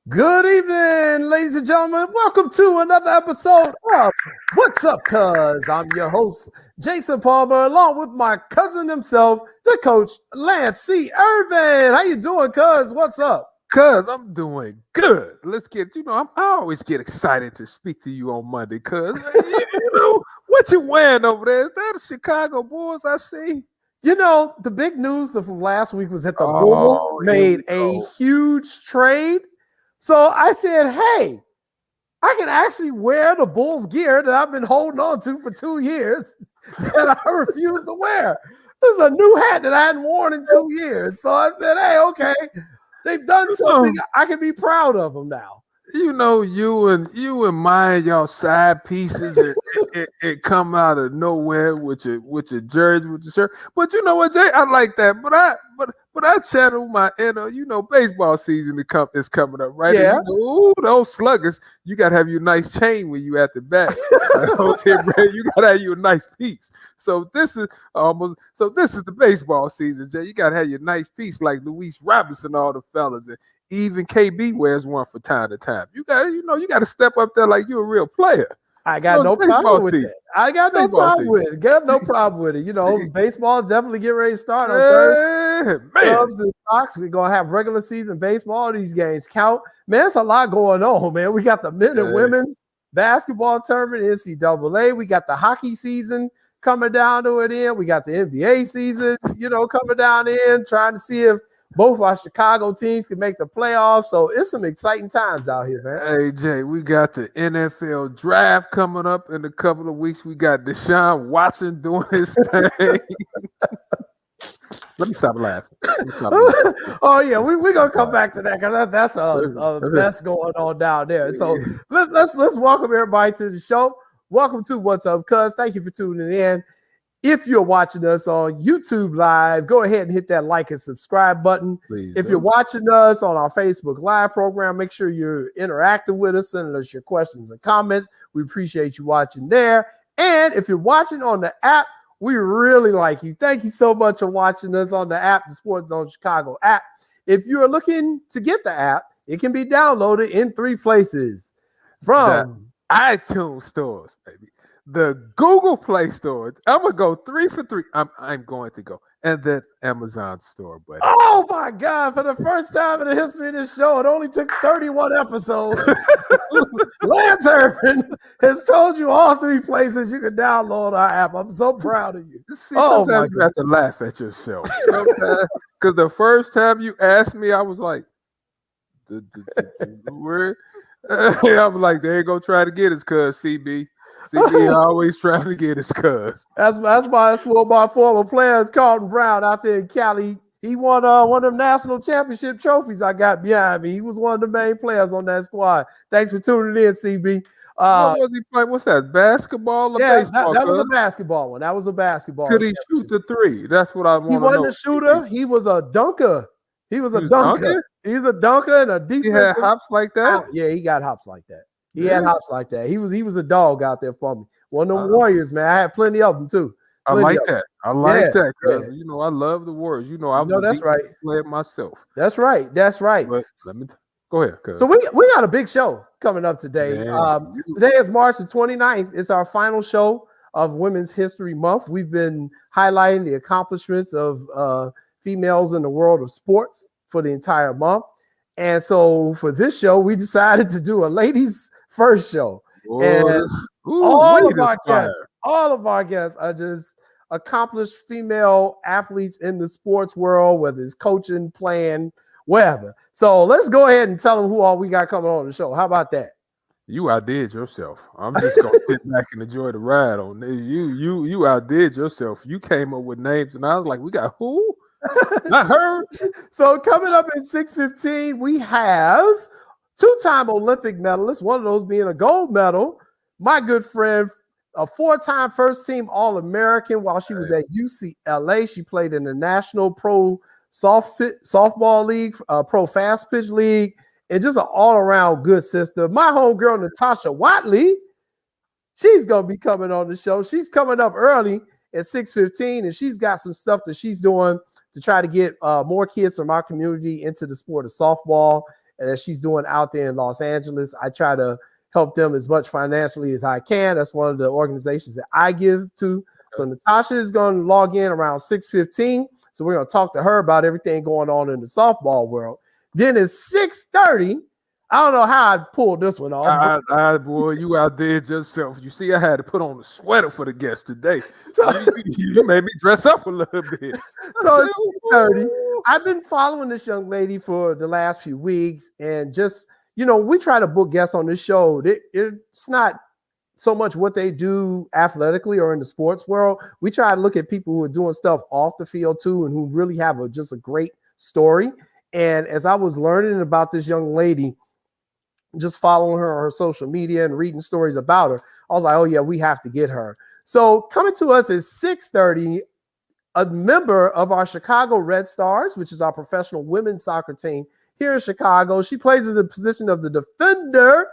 Good evening, ladies and gentlemen. Welcome to another episode of What's Up, Cuz? I'm your host, Jason Palmer, along with my cousin himself, the coach, Lance C. Irvin. How you doing, cuz? What's up? Cuz I'm doing good. Let's get, I always get excited to speak to you on Monday, cuz what you wearing over there? Is that a Chicago Bulls I see? You know, the big news from last week was that the Bulls Oh, made a huge trade. So I said, hey, I can actually wear the Bulls gear that I've been holding on to for 2 years that I refuse to wear. This is a new hat that I hadn't worn in 2 years. So I said, hey, okay, they've done something. I can be proud of them now. You and mine, y'all side pieces, it come out of nowhere with your jersey, with your shirt. But you know what, Jay? I like that. But I channel my inner, baseball season is coming up, right? Yeah. And those sluggers, you gotta have your nice chain when you at the bat. You gotta have you a nice piece. So this is the baseball season, Jay. You gotta have your nice piece like Luis Robinson, all the fellas. And even KB wears one for time to time. You gotta step up there like you're a real player. I got no problem with it. I got no problem with it. Got no problem with it. You know, baseball definitely get ready to start on Thursday. Cubs and Sox, we're gonna have regular season baseball. These games count. Man, it's a lot going on, man. We got the men and women's basketball tournament, NCAA. We got the hockey season coming down to an end. We got the NBA season, coming down in, trying to see if both our Chicago teams can make the playoffs. So it's some exciting times out here, man. Hey, Jay, we got the NFL draft coming up in a couple of weeks. We got Deshaun Watson doing his thing. Let me stop laughing. Oh, yeah, we're going to come back to that because that's a mess going on down there. So let's welcome everybody to the show. Welcome to What's Up, Cuz. Thank you for tuning in. If you're watching us on YouTube Live, go ahead and hit that like and subscribe button. Please, if you're watching us on our Facebook Live program, make sure you're interacting with us, sending us your questions and comments. We appreciate you watching there. And if you're watching on the app, we really like you. Thank you so much for watching us on the app, the SportsZone Chicago app. If you're looking to get the app, it can be downloaded in 3 places. From the iTunes stores, baby. The Google Play Store. I'm gonna go 3 for 3. I'm going to go, and then Amazon store, buddy. Oh my God! For the first time in the history of this show, it only took 31 episodes. Lance Irvin has told you all 3 places you can download our app. I'm so proud of you. See, sometimes you have to laugh at yourself. Because the first time you asked me, I was like, the word. I'm like, there you go, try to get us, cuz CB. CB always trying to get his cuz. That's one of my former players, Carlton Brown, out there in Cali. He won one of them national championship trophies I got behind me. He was one of the main players on that squad. Thanks for tuning in, CB. What was he playing? What's that? Basketball or baseball? That was a basketball one. That was a basketball. Could he shoot the 3? That's what I want to know. He wasn't a shooter. He was a dunker. He was a dunker. He's a dunker and a defense. He had hops like that? Yeah, he got hops like that. He had hops like that. He was a dog out there for me. One of them Warriors, man. I had plenty of them too. I like that. I like that because I love the Warriors. I was that's right. Player myself. That's right. That's right. But let me go ahead. Cause. So we got a big show coming up today. Today is March the 29th. It's our final show of Women's History Month. We've been highlighting the accomplishments of females in the world of sports for the entire month. And so for this show, we decided to do a ladies first show. And all of our guests are just accomplished female athletes in the sports world, whether it's coaching, playing, wherever. So let's go ahead and tell them who all we got coming on the show. How about that? You outdid yourself. I'm just gonna sit back and enjoy the ride on this. You outdid yourself. You came up with names, and I was like, we got who? Not her. So coming up at 6:15, we have 2-time Olympic medalist, one of those being a gold medal. My good friend, a 4-time first-team All-American while she was at UCLA. She played in the National Pro Softball League, Pro Fast Pitch League, and just an all-around good sister. My homegirl, Natasha Whatley, she's going to be coming on the show. She's coming up early at 6:15, and she's got some stuff that she's doing to try to get more kids from our community into the sport of softball that she's doing out there in Los Angeles. I try to help them as much financially as I can. That's one of the organizations that I give to. So Natasha is going to log in around 6:15. So we're going to talk to her about everything going on in the softball world. Then it's 6:30. I don't know how I pulled this one off. Boy, you outdid yourself. You see, I had to put on a sweater for the guest today. So you made me dress up a little bit. So 6:30. I've been following this young lady for the last few weeks, and just, we try to book guests on this show. It's not so much what they do athletically or in the sports world. We try to look at people who are doing stuff off the field too, and who really have just a great story. And as I was learning about this young lady, just following her on her social media and reading stories about her, I was like, oh yeah, we have to get her. So coming to us is 6:30, a member of our Chicago Red Stars, which is our professional women's soccer team here in Chicago. She plays in the position of the defender.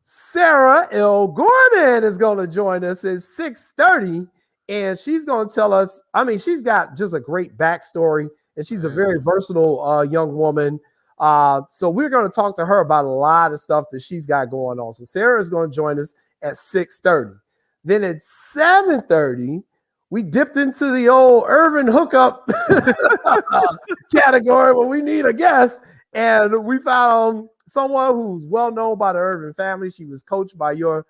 Sarah L. Gorden is going to join us at 6:30, and she's going to tell us, she's got just a great backstory, and she's a very versatile young woman. So we're going to talk to her about a lot of stuff that she's got going on. So Sarah is going to join us at 6:30. Then at 7:30, we dipped into the old Irvin hookup category where we need a guest, and we found someone who's well known by the Irvin family. She was coached by your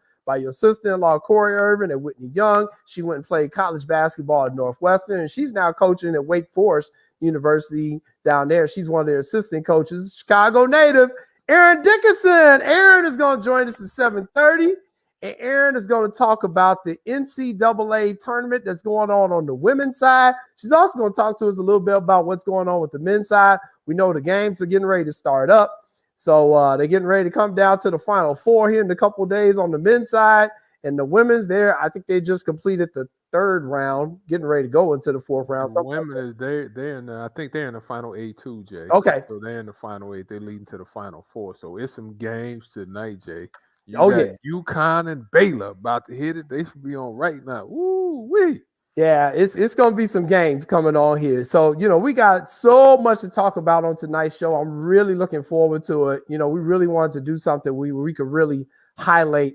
sister-in-law, Corey Irvin, and Whitney Young. She went and played college basketball at Northwestern, and she's now coaching at Wake Forest University down there. She's one of their assistant coaches. Chicago native, Erin Dickerson. Erin is going to join us at 7:30, and Erin is going to talk about the NCAA tournament that's going on the women's side. She's also going to talk to us a little bit about what's going on with the men's side. We know the games are getting ready to start up. So they're getting ready to come down to the Final Four here in a couple of days on the men's side. And the women's there, I think they just completed the third round, getting ready to go into the fourth round. The women is they're in I think they're in the Final 8 too, Jay. Okay. So they're in the Final 8. They're leading to the Final 4. So it's some games tonight, Jay. Yeah. UConn and Baylor about to hit it. They should be on right now. Woo wee. Yeah, it's going to be some games coming on here. So, we got so much to talk about on tonight's show. I'm really looking forward to it. We really wanted to do something where we could really highlight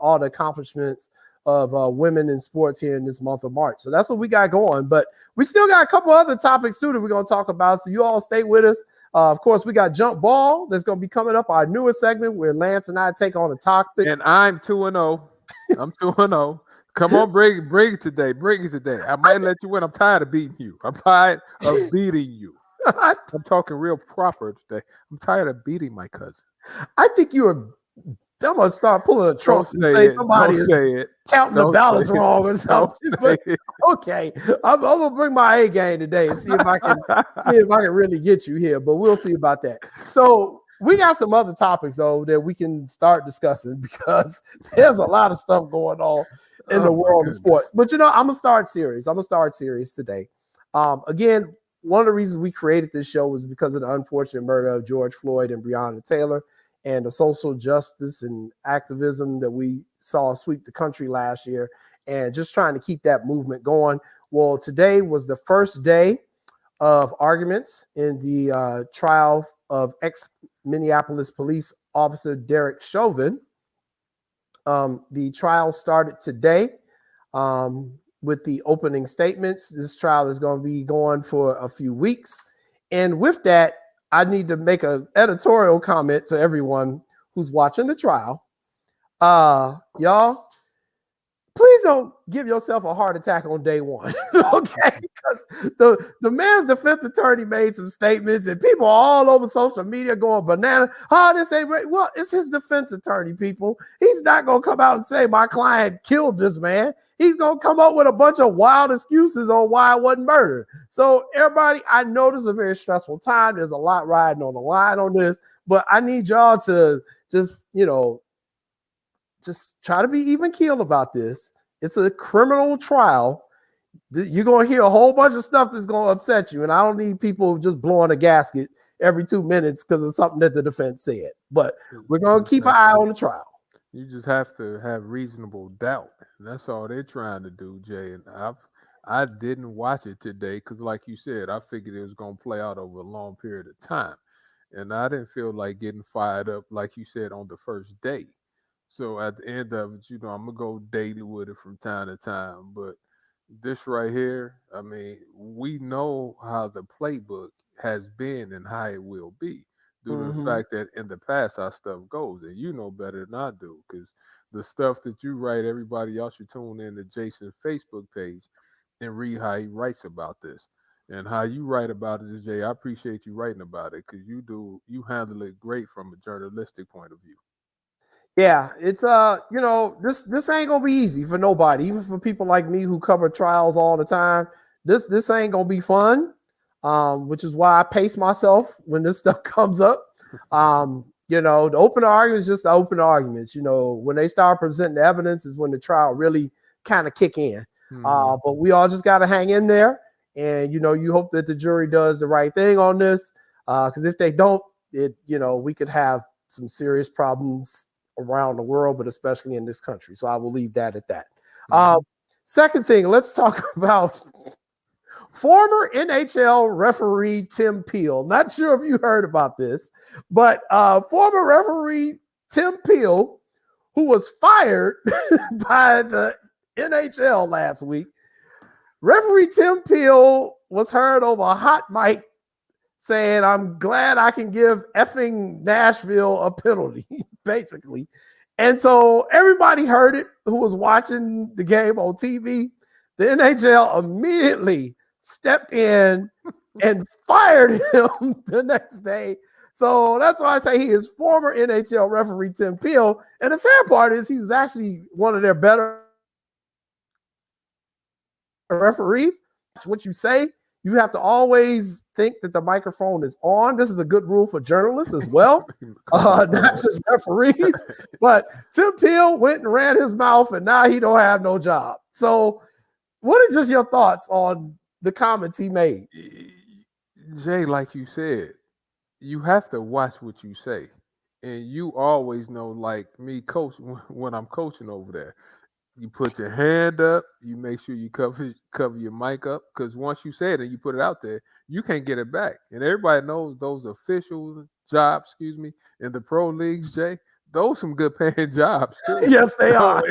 all the accomplishments of women in sports here in this month of March. So that's what we got going. But we still got a couple other topics too that we're going to talk about. So you all stay with us. Of course, we got Jump Ball that's going to be coming up, our newest segment where Lance and I take on a topic. And I'm 2-0. I'm 2-0. Come on, bring it today. Bring it today. I might let you win. I'm tired of beating you. I'm talking real proper today. I'm tired of beating my cousin. I think I'm going to start pulling a trump and say somebody is counting the ballots wrong or something. Okay, I'm going to bring my A game today and see if I can really get you here, but we'll see about that. So we got some other topics, though, that we can start discussing because there's a lot of stuff going on in the world of sport. But, I'm going to start serious today. Again, one of the reasons we created this show was because of the unfortunate murder of George Floyd and Breonna Taylor and the social justice and activism that we saw sweep the country last year, and just trying to keep that movement going. Well, today was the first day of arguments in the trial of ex-Minneapolis police officer Derek Chauvin. The trial started today with the opening statements. This trial is going to be going for a few weeks. And with that, I need to make an editorial comment to everyone who's watching the trial. Y'all, please don't give yourself a heart attack on day one, okay? Because the man's defense attorney made some statements and people all over social media going banana. Oh, this ain't right. Well, it's his defense attorney, people. He's not going to come out and say my client killed this man. He's going to come up with a bunch of wild excuses on why it wasn't murder. So everybody, I know this is a very stressful time. There's a lot riding on the line on this, but I need y'all to just try to be even keel about this. It's a criminal trial. You're going to hear a whole bunch of stuff that's going to upset you. And I don't need people just blowing a gasket every 2 minutes because of something that the defense said. But we're going to keep an eye on the trial. You just have to have reasonable doubt. That's all they're trying to do, Jay. And I didn't watch it today because, like you said, I figured it was going to play out over a long period of time. and I didn't feel like getting fired up like you said on the first day. So at the end of it, I'm gonna go daily with it from time to time. But this right here, I mean, we know how the playbook has been and how it will be due to the fact that in the past how stuff goes, and you know better than I do, because the stuff that you write, everybody else should tune in to Jason's Facebook page and read how he writes about this. And how you write about it, Jay, I appreciate you writing about it because you handle it great from a journalistic point of view. Yeah, it's this ain't gonna be easy for nobody, even for people like me who cover trials all the time. This ain't gonna be fun, which is why I pace myself when this stuff comes up. The open argument is just the open arguments. When they start presenting the evidence is when the trial really kind of kick in. But we all just got to hang in there, and you hope that the jury does the right thing on this, because if they don't, we could have some serious problems around the world, but especially in this country. So I will leave that at that. Second thing, let's talk about former NHL referee Tim Peel. Not sure if you heard about this, but former referee Tim Peel, who was fired by the NHL last week. Referee Tim Peel was heard over a hot mic saying, "I'm glad I can give effing Nashville a penalty," basically. And so everybody heard it who was watching the game on TV. The NHL immediately stepped in and fired him the next day. So that's why I say he is former NHL referee Tim Peel. And the sad part is he was actually one of their better referees. What you say, you have to always think that the microphone is on. This is a good rule for journalists as well, not just referees. But Tim Peel went and ran his mouth, and now he don't have no job. So what are just your thoughts on the comments he made? Jay, like you said, you have to watch what you say. And you always know, like me, coach, when I'm coaching over there, you put your hand up, you make sure you cover your mic up, because once you say it and you put it out there, you can't get it back. And everybody knows those official jobs, in the pro leagues, Jay, those some good paying jobs too. Yes, they are.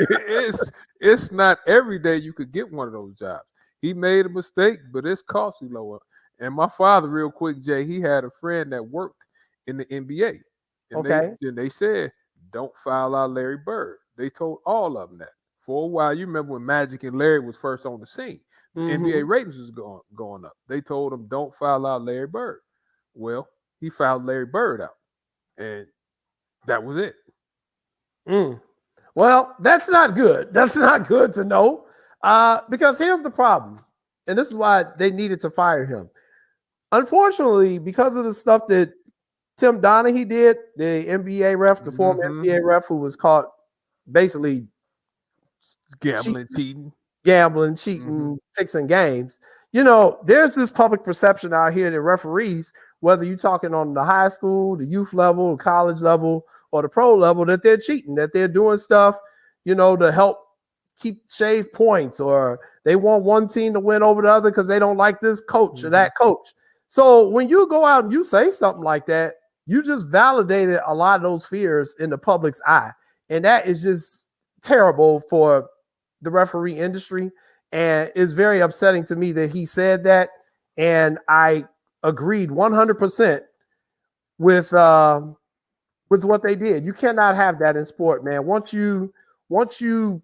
It's not every day you could get one of those jobs. He made a mistake, but it's costly lower. And my father, real quick, Jay, he had a friend that worked in the NBA. And they said, don't foul out Larry Bird. They told all of them that. For a while, you remember when Magic and Larry was first on the scene, NBA ratings was going up. They told him, don't foul out Larry Bird. Well, he fouled Larry Bird out, and that was it. Well, that's not good. That's not good to know, because here's the problem, and this is why they needed to fire him. Unfortunately, because of the stuff that Tim Donaghy did, the NBA ref, the former NBA ref who was caught basically gambling, cheating, fixing games. There's this public perception out here that referees, whether you're talking on the high school, the youth level, the college level, or the pro level, that they're cheating, that they're doing stuff, to help shave points, or they want one team to win over the other because they don't like this coach or that coach. So when you go out and you say something like that, you just validated a lot of those fears in the public's eye. And that is just terrible for the referee industry. And it's very upsetting to me that he said that. And I agreed 100% with what they did. You cannot have that in sport, man. Once you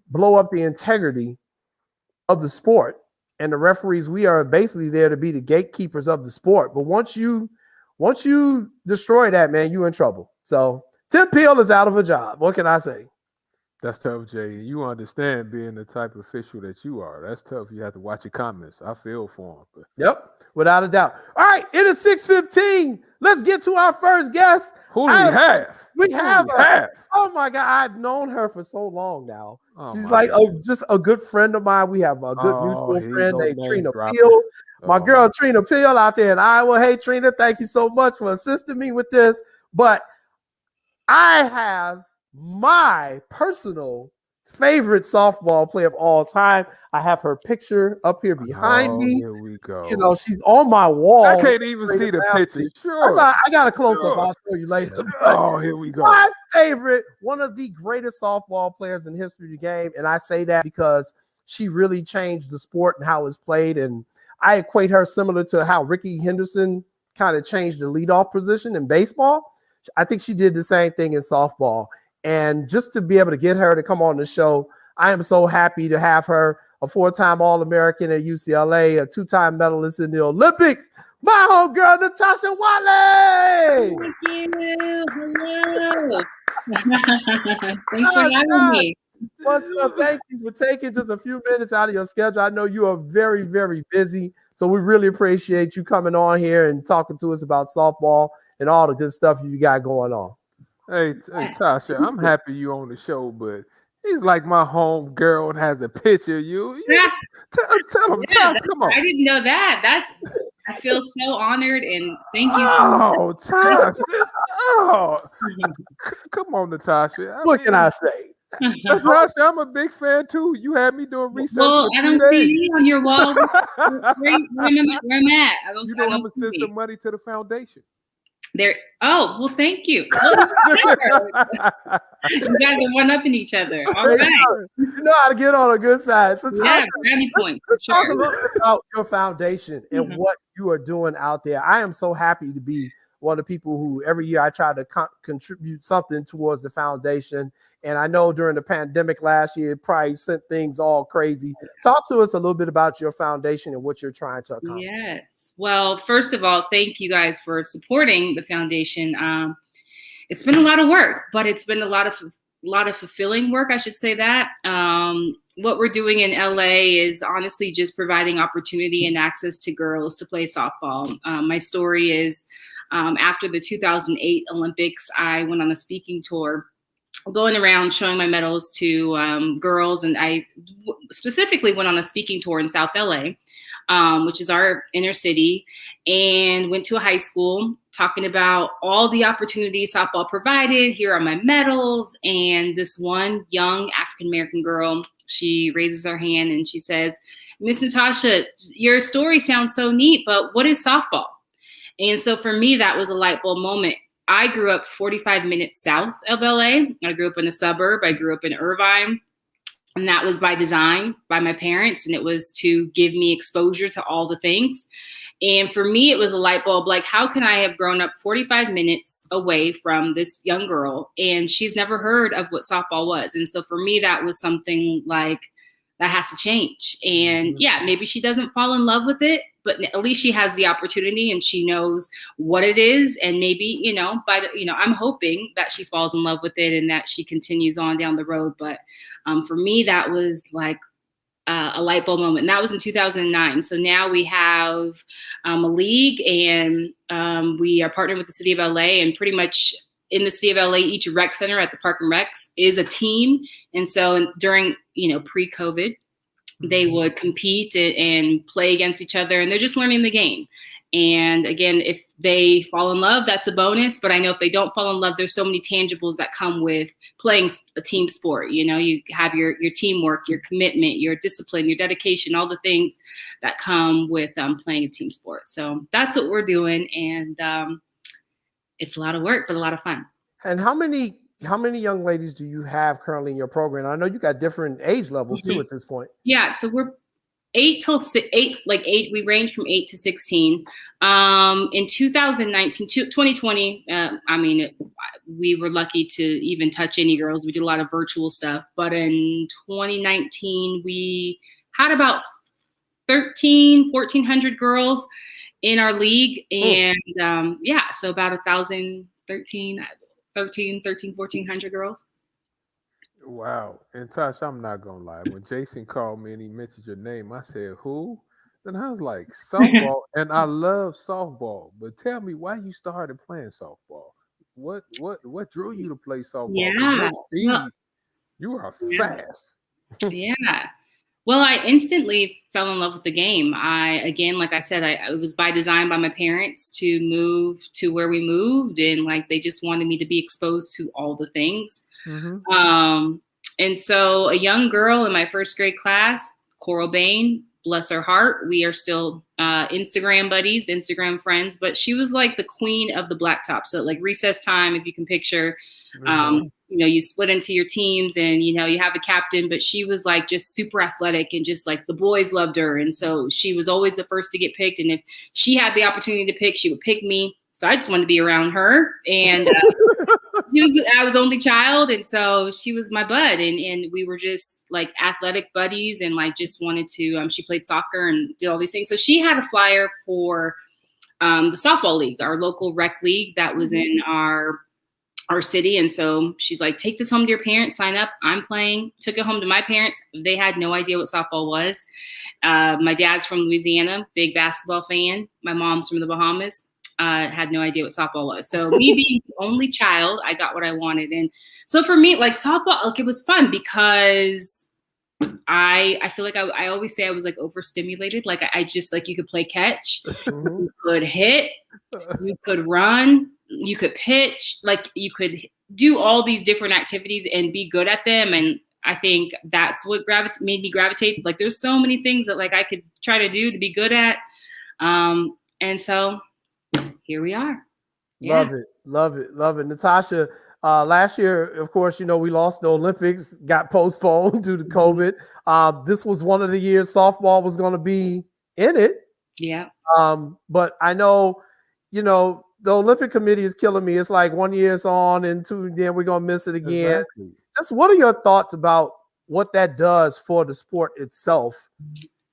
blow up the integrity of the sport, and the referees, we are basically there to be the gatekeepers of the sport. But once you destroy that, man, you're in trouble. So Tim Peel is out of a job. What can I say? That's tough, Jay. You understand being the type of official that you are. That's tough. You have to watch your comments. I feel for him. But... Yep, without a doubt. All right, it is 6:15. Let's get to our first guest. Who do we have? We have her. Oh my God, I've known her for so long now. She's like just a good friend of mine. We have a good mutual friend named Trina Peel. My girl Trina Peel out there in Iowa. Hey Trina, thank you so much for assisting me with this. But I have my personal favorite softball player of all time. I have her picture up here behind me. Here we go. You know, she's on my wall. I can't even see the picture. Sure. I got a close-up. I'll show you later. Oh, here we go. My favorite, one of the greatest softball players in history of the game. And I say that because she really changed the sport and how it's played. And I equate her similar to how Ricky Henderson kind of changed the leadoff position in baseball. I think she did the same thing in softball. And just to be able to get her to come on the show, I am so happy to have her, a 4-time All-American at UCLA, a 2-time medalist in the Olympics, my homegirl, Natasha Whatley. Thank you. Hello. Thanks for having me. What's up? Thank you for taking just a few minutes out of your schedule. I know you are very, very busy, so we really appreciate you coming on here and talking to us about softball and all the good stuff you got going on. Hey, Tasha, I'm happy you on the show, but he's like my home girl and has a picture of you. Tell him, Tasha, come on. I didn't know that. I feel so honored and thank you. Oh, Tasha. Come on, Natasha. What can I say? Natasha, I'm a big fan too. You had me doing research. Well, I don't see me on your wall. Where I'm at. I don't I'm gonna send some money to the foundation. There. Oh, well, thank you. You guys are one-upping each other. All right. You know how to get on a good side. So yeah, brownie points. Let's talk a little bit about your foundation and what you are doing out there. I am so happy to be one of the people who every year I try to contribute something towards the foundation. And I know during the pandemic last year, it probably sent things all crazy. Talk to us a little bit about your foundation and what you're trying to accomplish. Yes. Well, first of all, thank you guys for supporting the foundation. It's been a lot of work, but it's been a lot of fulfilling work, I should say that. What we're doing in LA is honestly just providing opportunity and access to girls to play softball. My story is after the 2008 Olympics, I went on a speaking tour, going around showing my medals to girls. And I specifically went on a speaking tour in South LA, which is our inner city, and went to a high school talking about all the opportunities softball provided. Here are my medals. And this one young African-American girl, she raises her hand and she says, "Miss Natasha, your story sounds so neat, but what is softball?" And so for me, that was a light bulb moment. I grew up 45 minutes south of LA. I grew up in a suburb. I grew up in Irvine. And that was by design by my parents. And it was to give me exposure to all the things. And for me, it was a light bulb. Like, how can I have grown up 45 minutes away from this young girl and she's never heard of what softball was? And so for me, that was something like that has to change. And yeah, maybe she doesn't fall in love with it, but at least she has the opportunity and she knows what it is. And maybe, I'm hoping that she falls in love with it and that she continues on down the road. But for me, that was like a light bulb moment. And that was in 2009. So now we have a league and we are partnering with the city of LA, and pretty much in the city of LA, each rec center at the Park and Recs is a team. And so during, pre-COVID, they would compete and play against each other, and they're just learning the game. And again, if they fall in love, that's a bonus. But I know if they don't fall in love, there's so many tangibles that come with playing a team sport. You have your teamwork, your commitment, your discipline, your dedication, all the things that come with playing a team sport. So that's what we're doing. And it's a lot of work, but a lot of fun. And how many young ladies do you have currently in your program? I know you got different age levels too at this point. Yeah, so we're 8 we range from 8 to 16. In 2019, 2020, we were lucky to even touch any girls. We did a lot of virtual stuff. But in 2019, we had about 1,400 girls in our league. And so about 1,400 girls. Wow. And Tosh, I'm not going to lie. When Jason called me and he mentioned your name, I said, who? Then I was like, softball. And I love softball. But tell me why you started playing softball. What drew you to play softball? Yeah. You are fast. Yeah. Well, I instantly fell in love with the game. Like I said, it was by design by my parents to move to where we moved. And like, they just wanted me to be exposed to all the things. Mm-hmm. And so a young girl in my first grade class, Coral Bain, bless her heart, we are still Instagram buddies, Instagram friends, but she was like the queen of the blacktop. So like recess time, if you can picture, you split into your teams and, you have a captain, but she was like just super athletic and just like the boys loved her. And so she was always the first to get picked. And if she had the opportunity to pick, she would pick me. So I just wanted to be around her. And I was only child. And so she was my bud. And we were just like athletic buddies and like just wanted to, she played soccer and did all these things. So she had a flyer for the softball league, our local rec league that was in our city. And so she's like, take this home to your parents, sign up. I'm playing. Took it home to my parents. They had no idea what softball was. My dad's from Louisiana, big basketball fan. My mom's from the Bahamas. Had no idea what softball was. So me being the only child, I got what I wanted. And so for me, like softball, like it was fun because I feel like I always say I was like overstimulated. Like I just like you could play catch, you could hit, you could run, you could pitch, like you could do all these different activities and be good at them. And I think that's what made me gravitate. Like there's so many things that like I could try to do to be good at. And so here we are. Yeah. Love it. Natasha, last year, of course, we lost the Olympics, got postponed due to COVID. This was one of the years softball was going to be in it. Yeah. But I know, the Olympic committee is killing me. It's like 1 year it's on and 2, then we're going to miss it again. Exactly. Just what are your thoughts about what that does for the sport itself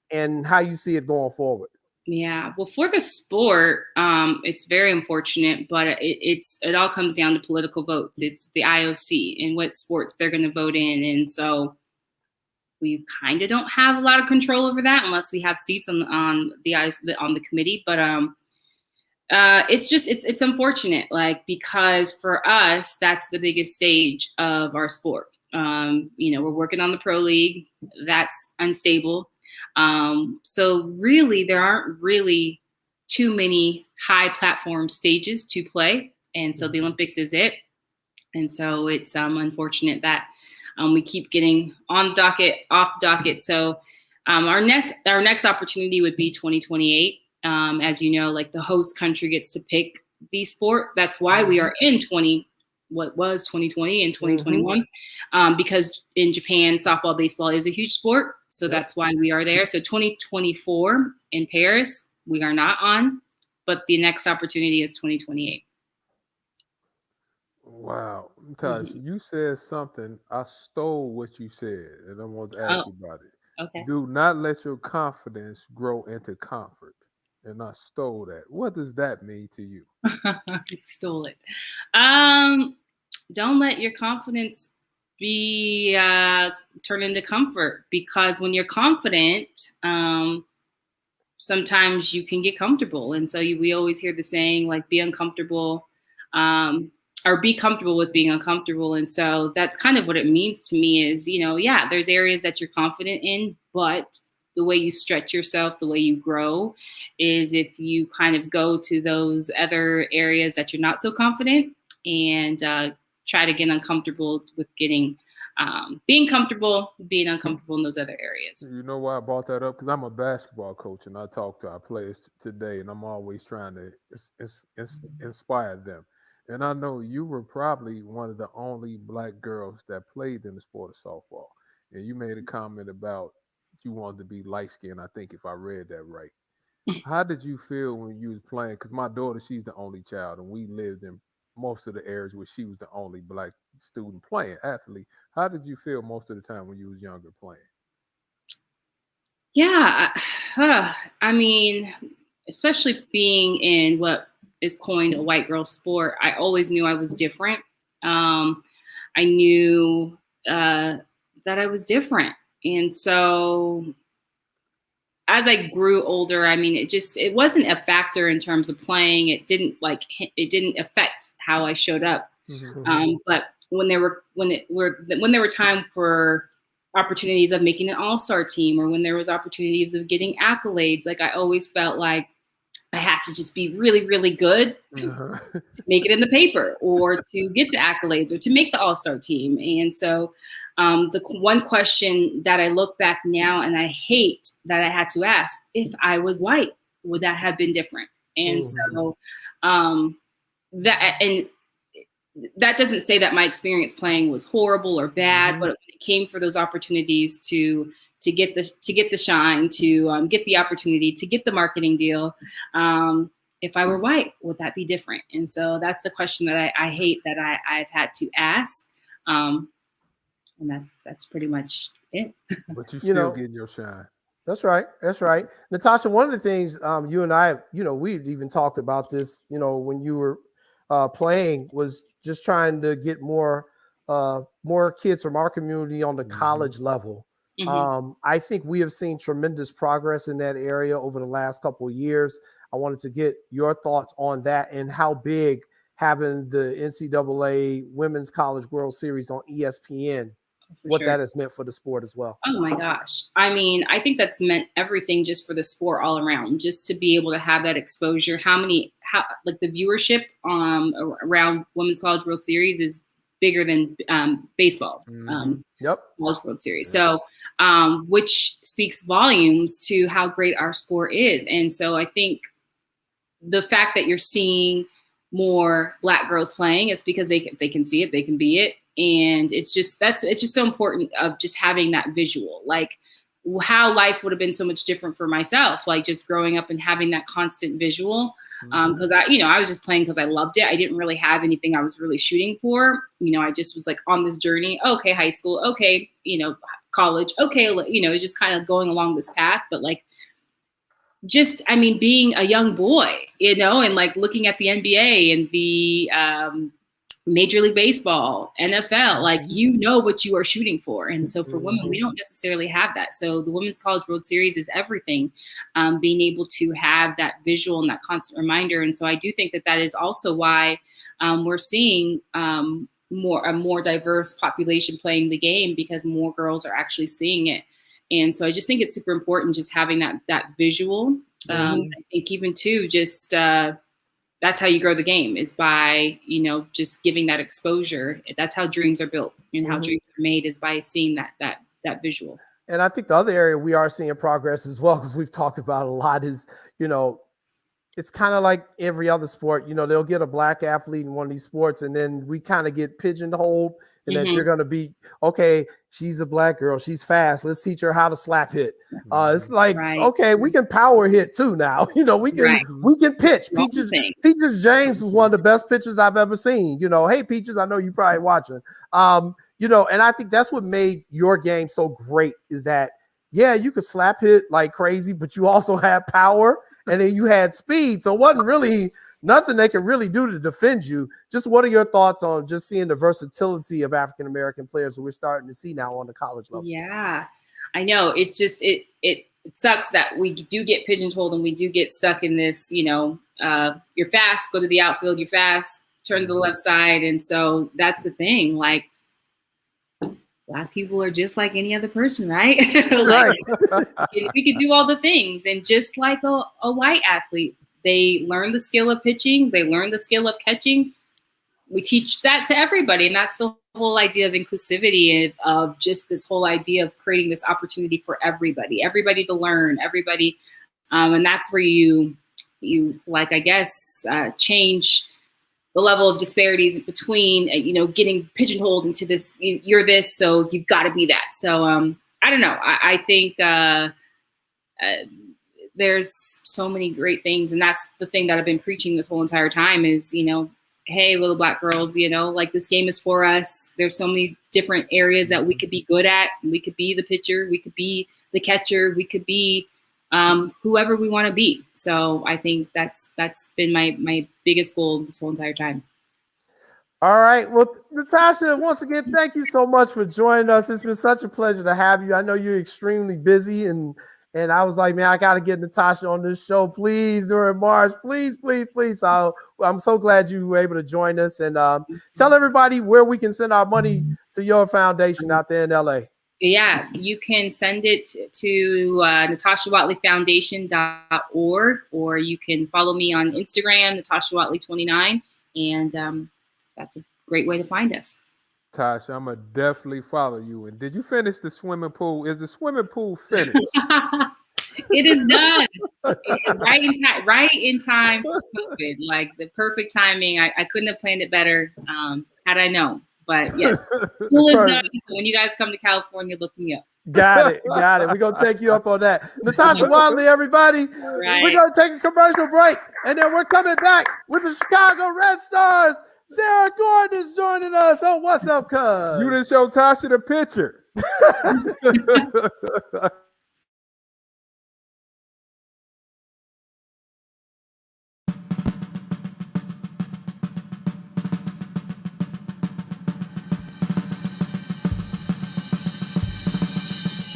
and how you see it going forward? Yeah, well, for the sport, it's very unfortunate, but it all comes down to political votes. It's the IOC and what sports they're going to vote in, and so we kind of don't have a lot of control over that unless we have seats on the committee. But it's unfortunate, like because for us that's the biggest stage of our sport. We're working on the pro league. That's unstable. So really, there aren't really too many high platform stages to play. And so the Olympics is it. And so it's unfortunate that we keep getting on the docket, off the docket. So our next opportunity would be 2028. As you know, like the host country gets to pick the sport. That's why we are in 2020 and 2021, because in Japan, softball, baseball is a huge sport. So that's why we are there. So 2024 in Paris, we are not on, but the next opportunity is 2028. Wow. Natasha, you said something. I stole what you said, and I want to ask you about it. Okay. Do not let your confidence grow into comfort. And I stole that. What does that mean to you? You stole it. Don't let your confidence be turned into comfort, because when you're confident, sometimes you can get comfortable. And so we always hear the saying, like, be uncomfortable, or be comfortable with being uncomfortable. And so that's kind of what it means to me is, there's areas that you're confident in, but the way you stretch yourself, the way you grow is if you kind of go to those other areas that you're not so confident and try to get uncomfortable with being uncomfortable in those other areas. You know why I brought that up? Because I'm a basketball coach and I talk to our players today, and I'm always trying to inspire them. And I know you were probably one of the only Black girls that played in the sport of softball. And you made a comment about you wanted to be light-skinned, I think, if I read that right. How did you feel when you was playing? Because my daughter, she's the only child, and we lived in most of the areas where she was the only Black student playing, athlete. How did you feel most of the time when you was younger playing? Yeah, I mean, especially being in what is coined a white girl sport, I always knew I was different. I knew that I was different. And so as I grew older, I mean, it wasn't a factor in terms of playing. It didn't affect how I showed up. Mm-hmm. But when there were time for opportunities of making an all-star team, or when there was opportunities of getting accolades, like I always felt like I had to just be really, really good to make it in the paper or to get the accolades or to make the all-star team. And so the one question that I look back now and I hate that I had to ask, if I was white, would that have been different? And so that doesn't say that my experience playing was horrible or bad, but it came for those opportunities to get the shine, to get the opportunity, to get the marketing deal. If I were white, would that be different? And so that's the question that I hate that I've had to ask. And that's pretty much it. But you're still getting your shine. That's right. That's right. Natasha, one of the things you and I, we've even talked about this, when you were playing, was just trying to get more kids from our community on the college level. I think we have seen tremendous progress in that area over the last couple of years. I wanted to get your thoughts on that and how big having the NCAA Women's College World Series on ESPN, that has meant for the sport as well. Oh my gosh. I mean, I think that's meant everything just for the sport all around, just to be able to have that exposure. Like the viewership around Women's College World Series is bigger than baseball. College World Series. So, which speaks volumes to how great our sport is. And so I think the fact that you're seeing more Black girls playing is because they can see it, they can be it. And it's just so important of just having that visual, like how life would have been so much different for myself, like just growing up and having that constant visual. Because I was just playing because I loved it. I didn't really have anything I was really shooting for. I just was like on this journey. Okay, high school. Okay, college. Okay, it's just kind of going along this path. But like, being a young boy, and like looking at the NBA and the Major League Baseball, NFL, like, what you are shooting for. And so for women, we don't necessarily have that. So the Women's College World Series is everything, being able to have that visual and that constant reminder. And so I do think that is also why we're seeing a more diverse population playing the game, because more girls are actually seeing it. And so I just think it's super important just having that visual. I think even too, just that's how you grow the game, is by, just giving that exposure. That's how dreams are built, and how dreams are made is by seeing that visual. And I think the other area we are seeing progress as well, because we've talked about a lot, is, it's kind of like every other sport. They'll get a Black athlete in one of these sports, and then we kind of get pigeonholed, and that you're going to be, okay, she's a Black girl, she's fast, let's teach her how to slap hit. It's like, okay, we can power hit too now. We can pitch. Peaches James was one of the best pitchers I've ever seen. Hey Peaches, I know you're probably watching. And I think that's what made your game so great, is that, yeah, you could slap hit like crazy, but you also had power. And then you had speed. So it wasn't really nothing they could really do to defend you. Just what are your thoughts on just seeing the versatility of African-American players that we're starting to see now on the college level? Yeah, I know. It's just, it sucks that we do get pigeonholed and we do get stuck in this, you're fast, go to the outfield, you're fast, turn to the left side. And so that's the thing. Like, Black people are just like any other person, right? We could do all the things. And just like a white athlete, they learn the skill of pitching, they learn the skill of catching. We teach that to everybody. And that's the whole idea of inclusivity, of just this whole idea of creating this opportunity for everybody to learn, everybody. And that's where you like, I guess, change the level of disparities between, getting pigeonholed into this, you're this, so you've got to be that. So I don't know. I think there's so many great things. And that's the thing that I've been preaching this whole entire time is, hey, little Black girls, like, this game is for us. There's so many different areas that we could be good at. We could be the pitcher. We could be the catcher. We could be whoever we want to be. So I think that's been my biggest goal this whole entire time. All right. Well, Natasha, once again, thank you so much for joining us. It's been such a pleasure to have you. I know you're extremely busy, and I was like, man, I got to get Natasha on this show, please, during March. Please. So I'm so glad you were able to join us, and tell everybody where we can send our money to your foundation out there in LA. Yeah, you can send it to NatashaWhatleyFoundation.org, or you can follow me on Instagram, Natasha Whatley29, and that's a great way to find us. Tasha, I'm going to definitely follow you. And did you finish the swimming pool? Is the swimming pool finished? It is done. Right in time for COVID. Like the perfect timing. I couldn't have planned it better had I known. But yes, pool is done. So when you guys come to California, look me up. Got it. We're going to take you up on that. Natasha Whatley, everybody. Right. We're going to take a commercial break, and then we're coming back with the Chicago Red Stars. Sarah Gorden is joining us on What's Up, Cuz. You didn't show Tasha the picture.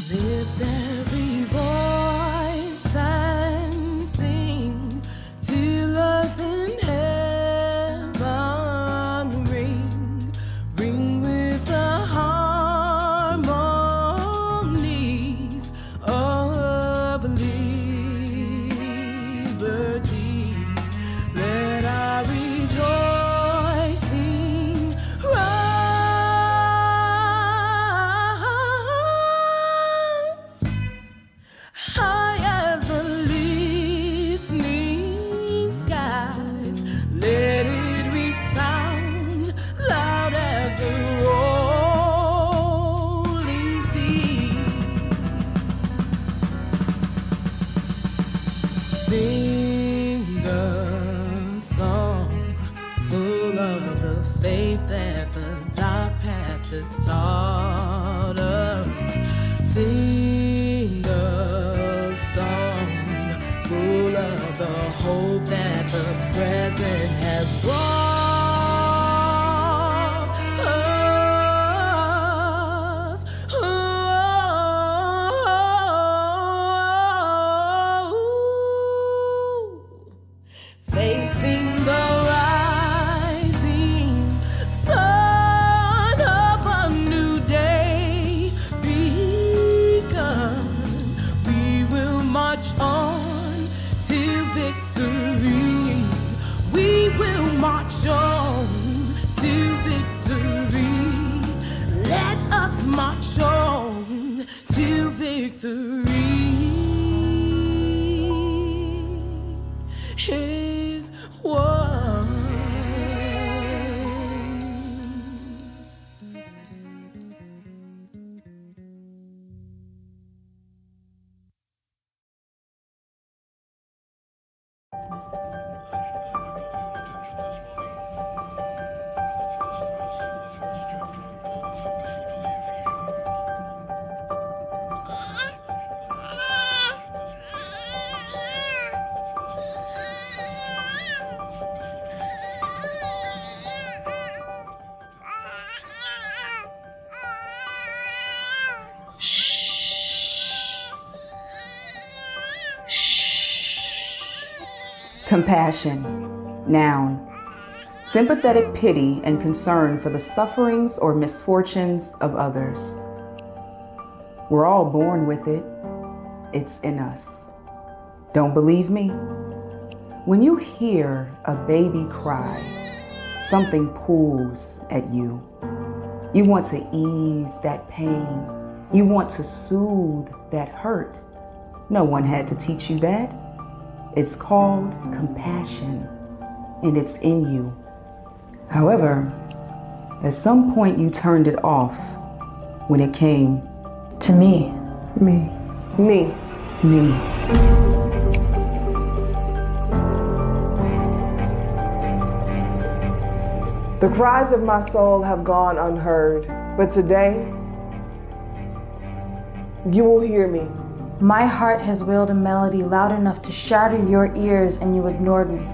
Lift every voice and sing till earth and heaven ring with the harmonies of liberty. Let our rejoicing high as the listening skies. Let it resound loud as the rolling sea. Sing a song full of the faith that the dark past has taught us. Sing a song full of the hope that the present has brought us. Facing the rising sun of a new day begun, we will march on till victory. We will march on till victory. Let us march on till victory is won. Compassion, noun. Sympathetic pity and concern for the sufferings or misfortunes of others. We're all born with it. It's in us. Don't believe me? When you hear a baby cry, something pulls at you. You want to ease that pain. You want to soothe that hurt. No one had to teach you that. It's called compassion, and it's in you. However, at some point you turned it off when it came to me. Me. The cries of my soul have gone unheard, but today, you will hear me. My heart has wailed a melody loud enough to shatter your ears, and you ignored me.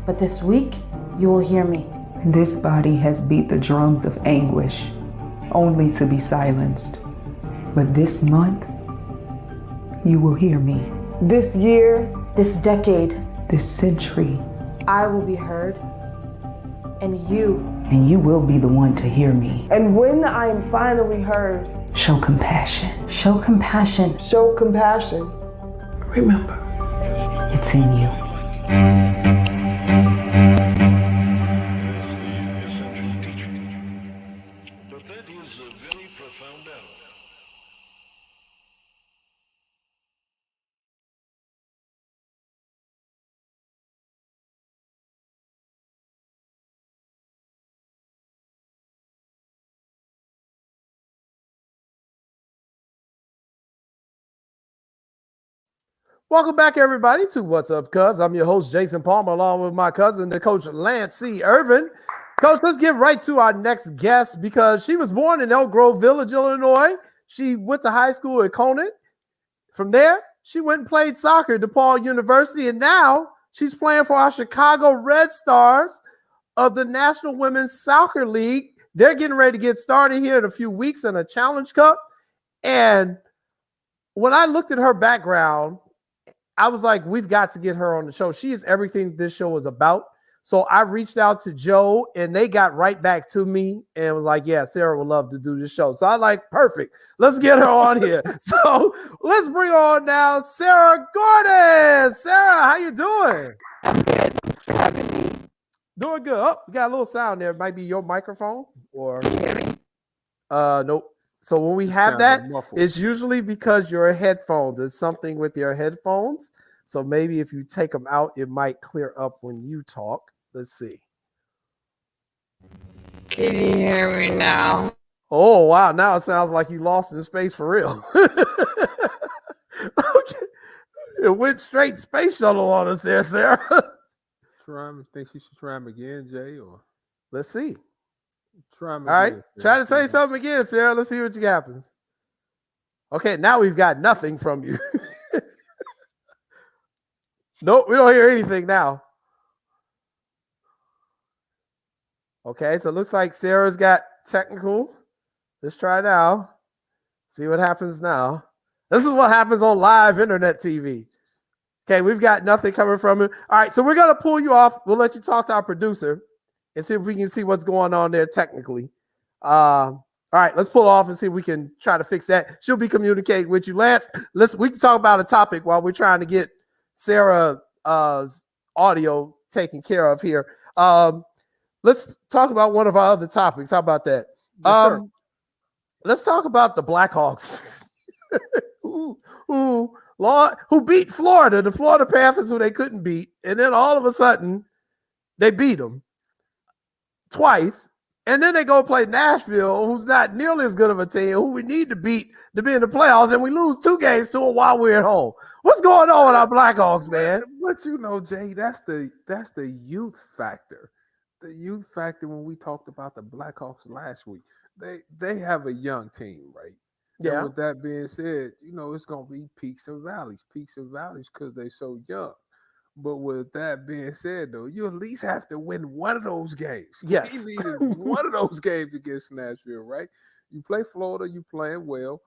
But this week, you will hear me. This body has beat the drums of anguish, only to be silenced. But this month, you will hear me. This year, This decade, This century, I will be heard, and you and you will be the one to hear me. And when I am finally heard, Show compassion. Show compassion. show compassion. Remember, it's in you. Welcome back, everybody, to What's Up, Cuz. I'm your host, Jason Palmer, along with my cousin, the coach, Lance C. Irvin. Coach, let's get right to our next guest because she was born in Elk Grove Village, Illinois. She went to high school at Conant. From there, she went and played soccer at DePaul University, and now she's playing for our Chicago Red Stars of the National Women's Soccer League. They're getting ready to get started here in a few weeks in a Challenge Cup. And when I looked at her background, I was like, we've got to get her on the show. She is everything this show is about. So I reached out to Joe, and they got right back to me and was like, yeah, Sarah would love to do this show. So I like, perfect. Let's get her on here. So let's bring on now Sarah Gorden. Sarah, how you doing? I'm good. Thanks for having me. Doing good. Oh, you got a little sound there. It might be your microphone or Can you hear me? nope. So when we have Sounds that, like muffled. it's usually because your headphones. It's something with your headphones. So maybe if you take them out, it might clear up when you talk. Let's see. Can you hear me now? Oh, wow. Now it sounds like you lost in space for real. Okay. It went straight space shuttle on us there, Sarah. Think she should try him again, Jay, or Let's see. try him All right. again? Try to say something again, Sarah. Let's see what happens. Okay. Now we've got nothing from you. Nope. We don't hear anything now. Okay. So it looks like Sarah's got technical. Let's try now. See what happens now. This is what happens on live internet TV. Okay. We've got nothing coming from it. All right. So we're going to pull you off. We'll let you talk to our producer and see if we can see what's going on there technically. All right, let's pull off and see if we can try to fix that. She'll be communicating with you, Lance. We can talk about a topic while we're trying to get Sarah's audio taken care of here. Let's talk about one of our other topics. How about that? Yes, Let's talk about the Blackhawks who beat Florida, the Florida Panthers, who they couldn't beat, and then all of a sudden they beat them twice, and then they go play Nashville, who's not nearly as good of a team, who we need to beat to be in the playoffs, and we lose 2 games to them while we're at home. What's going on with our Blackhawks, man? But you know, Jay, that's the youth factor. The youth factor when we talked about the Blackhawks last week. They have a young team, right? Yeah. And with that being said, you know, it's gonna be peaks and valleys because they're so young. But with that being said, though, you at least have to win one of those games. Yes. He needed one of those games against Nashville, right? You play Florida, you playing well.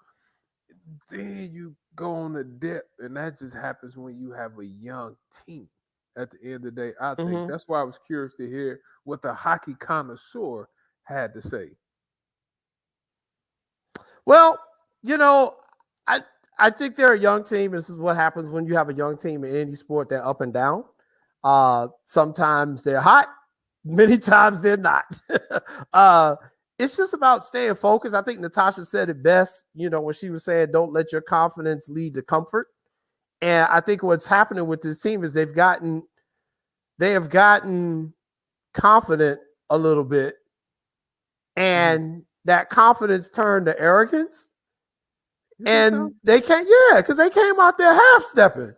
Then you go on a dip, and that just happens when you have a young team. At the end of the day, I think that's why I was curious to hear what the hockey connoisseur had to say. Well, you know, I think they're a young team. This is what happens when you have a young team in any sport. They're up and down. Sometimes they're hot. Many times they're not. It's just about staying focused. I think Natasha said it best, you know, when she was saying, don't let your confidence lead to comfort. And I think what's happening with this team is they have gotten confident a little bit. And that confidence turned to arrogance. And they can't, because they came out there half stepping.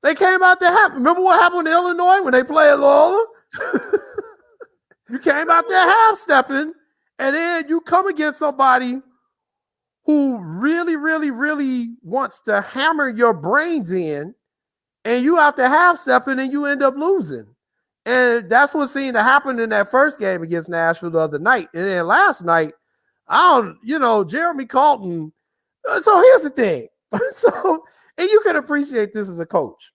Remember what happened in Illinois when they played Loyola? You came out there half stepping, and then you come against somebody who really, really, really wants to hammer your brains in, and you out there half stepping, and you end up losing. And that's what seemed to happen in that first game against Nashville the other night. And then last night, Jeremy Colton. So here's the thing. And you can appreciate this as a coach.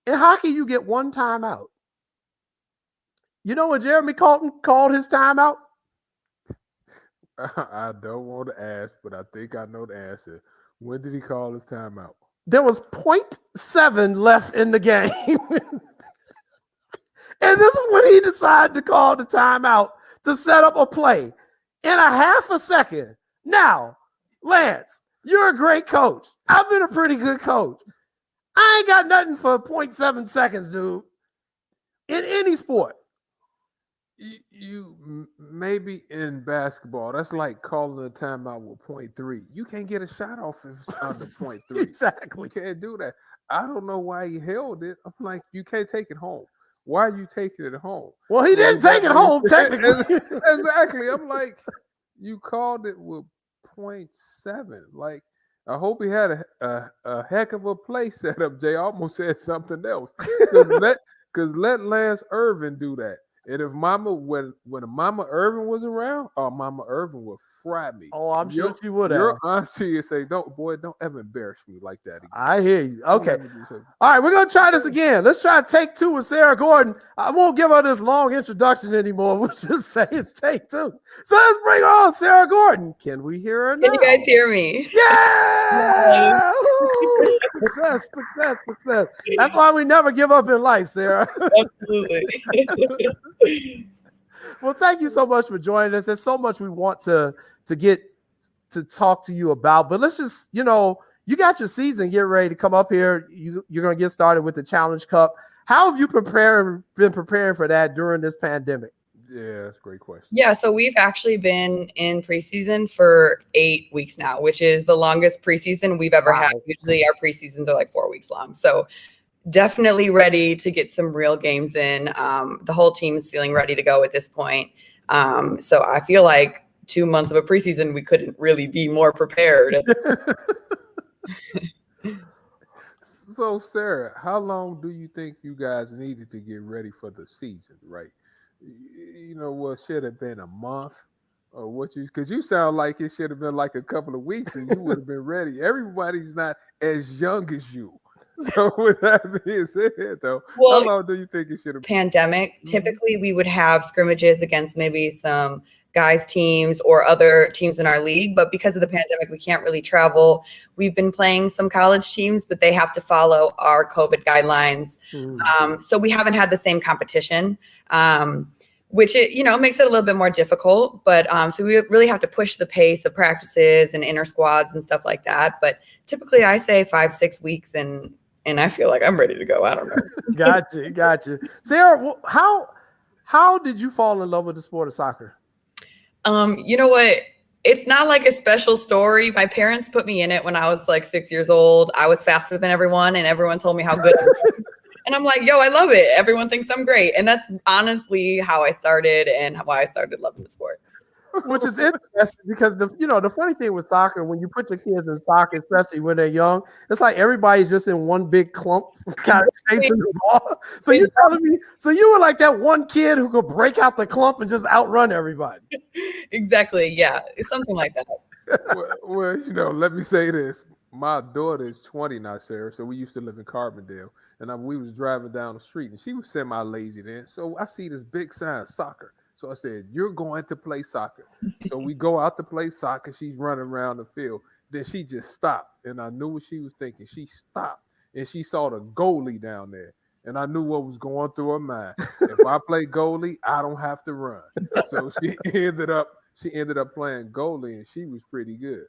In hockey, you get one timeout. You know what Jeremy Colton called his timeout? I don't want to ask, but I think I know the answer. When did he call his timeout? There was 0.7 left in the game. And this is when he decided to call the timeout to set up a play in a half a second. Now, Lance, you're a great coach. I've been a pretty good coach. I ain't got nothing for 0.7 seconds, dude. In any sport. You maybe in basketball, that's like calling a timeout with 0.3. You can't get a shot off if it's under 0.3. Exactly. You can't do that. I don't know why he held it. I'm like, you can't take it home. Why are you taking it home? Well, he didn't take it home, technically. Exactly. I'm like, you called it with 0.7. Like, I hope he had a heck of a play set up, Jay. I almost said something else. Because let Lance Irvin do that. And if when Mama Irvin was around, Mama Irvin would fry me. Oh, I'm sure she would have. Your auntie would say, don't ever embarrass me like that again. I hear you. Okay. All right, we're going to try this again. Let's try take 2 with Sarah Gorden. I won't give her this long introduction anymore. We'll just say it's take 2. So let's bring on Sarah Gorden. Can we hear her now? Can you guys hear me? Yeah! Success. That's why we never give up in life, Sarah. Absolutely. Well, thank you so much for joining us. There's so much we want to get to talk to you about, but let's just, you got your season get ready to come up here. You're going to get started with the Challenge Cup. How have you been preparing for that during this pandemic? Yeah, that's a great question. Yeah, so we've actually been in preseason for 8 weeks now, which is the longest preseason we've ever had. Usually our preseasons are like 4 weeks long. So definitely ready to get some real games in. The whole team is feeling ready to go at this point. So I feel like 2 months of a preseason, we couldn't really be more prepared. So, Sarah, how long do you think you guys needed to get ready for the season, right? What should have been a month or because you sound like it should have been like a couple of weeks and you would have been ready. Everybody's not as young as you. So with that being said, though, how long do you think it should have been? Pandemic, typically we would have scrimmages against maybe some guys teams or other teams in our league, but because of the pandemic, we can't really travel. We've been playing some college teams, but they have to follow our COVID guidelines. So we haven't had the same competition, which makes it a little bit more difficult. But so we really have to push the pace of practices and inter squads and stuff like that. But typically I say 5-6 weeks and I feel like I'm ready to go. I don't know. Gotcha. Sarah, how did you fall in love with the sport of soccer? You know what? It's not like a special story. My parents put me in it when I was like 6 years old. I was faster than everyone and everyone told me how good I was. And I'm like, yo, I love it. Everyone thinks I'm great. And that's honestly how I started and why I started loving the sport. Which is interesting because the funny thing with soccer, when you put your kids in soccer, especially when they're young, it's like everybody's just in one big clump kind of chasing the ball. So you're telling me, you were like that one kid who could break out the clump and just outrun everybody. Exactly. Yeah. It's something like that. Well, let me say this. My daughter is 20 now, Sarah. So we used to live in Carbondale, and we was driving down the street, and she was semi-lazy then. So I see this big sign, soccer. So I said, you're going to play soccer. So we go out to play soccer. She's running around the field. Then she just stopped. And I knew what she was thinking. She stopped and she saw the goalie down there. And I knew what was going through her mind. If I play goalie, I don't have to run. So she ended up playing goalie and she was pretty good.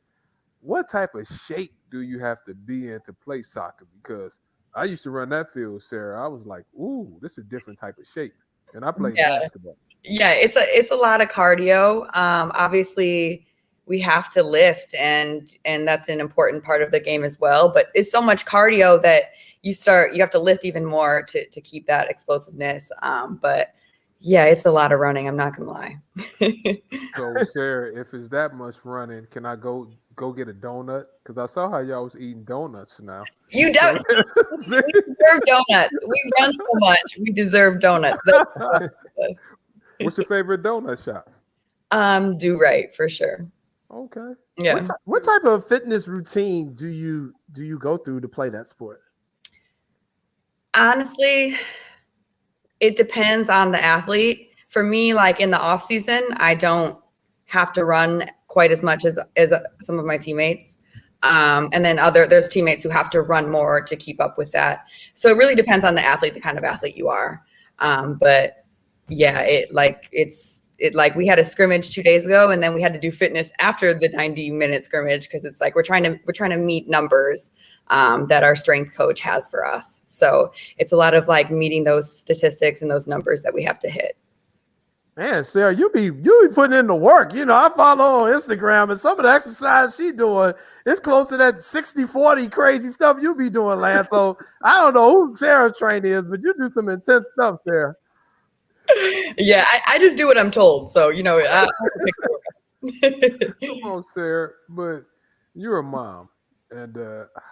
What type of shape do you have to be in to play soccer? Because I used to run that field, Sarah. I was like, ooh, this is a different type of shape. And I played basketball. Yeah, it's a lot of cardio. Obviously, we have to lift, and that's an important part of the game as well. But it's so much cardio that you have to lift even more to keep that explosiveness. But yeah, it's a lot of running. I'm not gonna lie. So Sarah, if it's that much running, can I go get a donut? Because I saw how y'all was eating donuts now. You don't. We deserve donuts. We run so much. We deserve donuts. What's your favorite donut shop? Do Right for sure. Okay. Yeah. What type of fitness routine do you go through to play that sport? Honestly, it depends on the athlete. For me, like in the off season, I don't have to run quite as much as some of my teammates. And then there's teammates who have to run more to keep up with that. So it really depends on the athlete, the kind of athlete you are. But yeah, we had a scrimmage 2 days ago, and then we had to do fitness after the 90-minute scrimmage, because it's like we're trying to meet numbers that our strength coach has for us. So it's a lot of like meeting those statistics and those numbers that we have to hit. Man, Sarah, you be putting in the work. You know, I follow on Instagram, and some of the exercise she doing is close to that 60-40 crazy stuff you be doing, Lance. So I don't know who Sarah's trainer is, but you do some intense stuff there. Yeah, I just do what I'm told. So, you know, Come on, Sarah, but you're a mom. And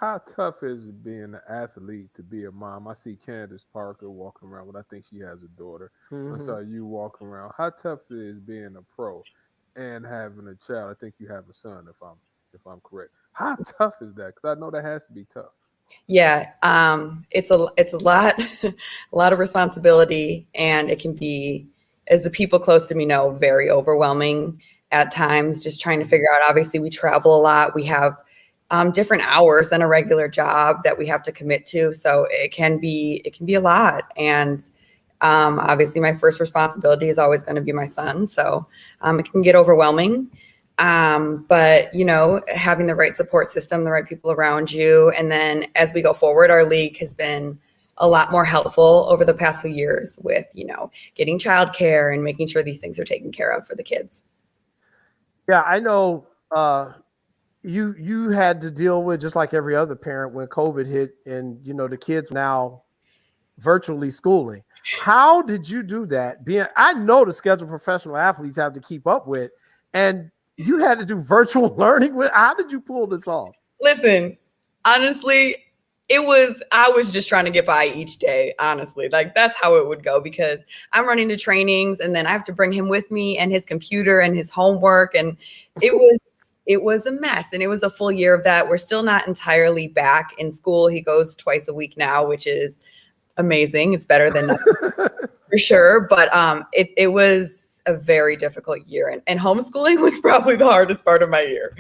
how tough is it being an athlete to be a mom? I see Candace Parker walking around, but I think she has a daughter. I saw you walking around. How tough it is being a pro and having a child? I think you have a son, if I'm correct. How tough is that? Because I know that has to be tough. Yeah, it's a lot, a lot of responsibility, and it can be, as the people close to me know, very overwhelming at times. Just trying to figure out. Obviously, we travel a lot. We have different hours than a regular job that we have to commit to. So it can be a lot. And obviously my first responsibility is always going to be my son. So it can get overwhelming. But, you know, having the right support system, the right people around you. And then as we go forward, our league has been a lot more helpful over the past few years with, you know, getting childcare and making sure these things are taken care of for the kids. Yeah, I know. You had to deal with, just like every other parent, when COVID hit, and you know the kids now virtually schooling. How did you do that? I know the schedule professional athletes have to keep up with, and you had to do virtual learning with. How did you pull this off? Listen, honestly, I was just trying to get by each day, honestly. Like that's how it would go, because I'm running to trainings and then I have to bring him with me and his computer and his homework, and it was a mess, and it was a full year of that. We're still not entirely back in school. He goes twice a week now, which is amazing. It's better than nothing for sure. But it was a very difficult year, and homeschooling was probably the hardest part of my year.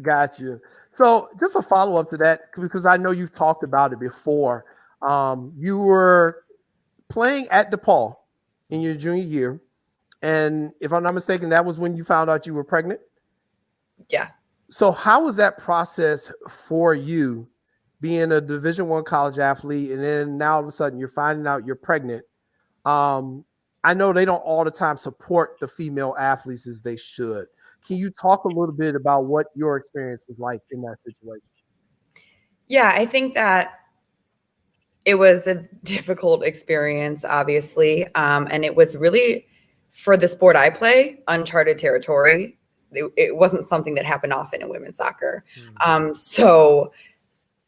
Got you. So just a follow-up to that, because I know you've talked about it before. You were playing at DePaul in your junior year, and if I'm not mistaken, that was when you found out you were pregnant? Yeah. So how was that process for you, being a Division I college athlete, and then now all of a sudden you're finding out you're pregnant? I know they don't all the time support the female athletes as they should. Can you talk a little bit about what your experience was like in that situation? Yeah, I think that it was a difficult experience, obviously. And it was really, for the sport I play, uncharted territory. It wasn't something that happened often in women's soccer. So,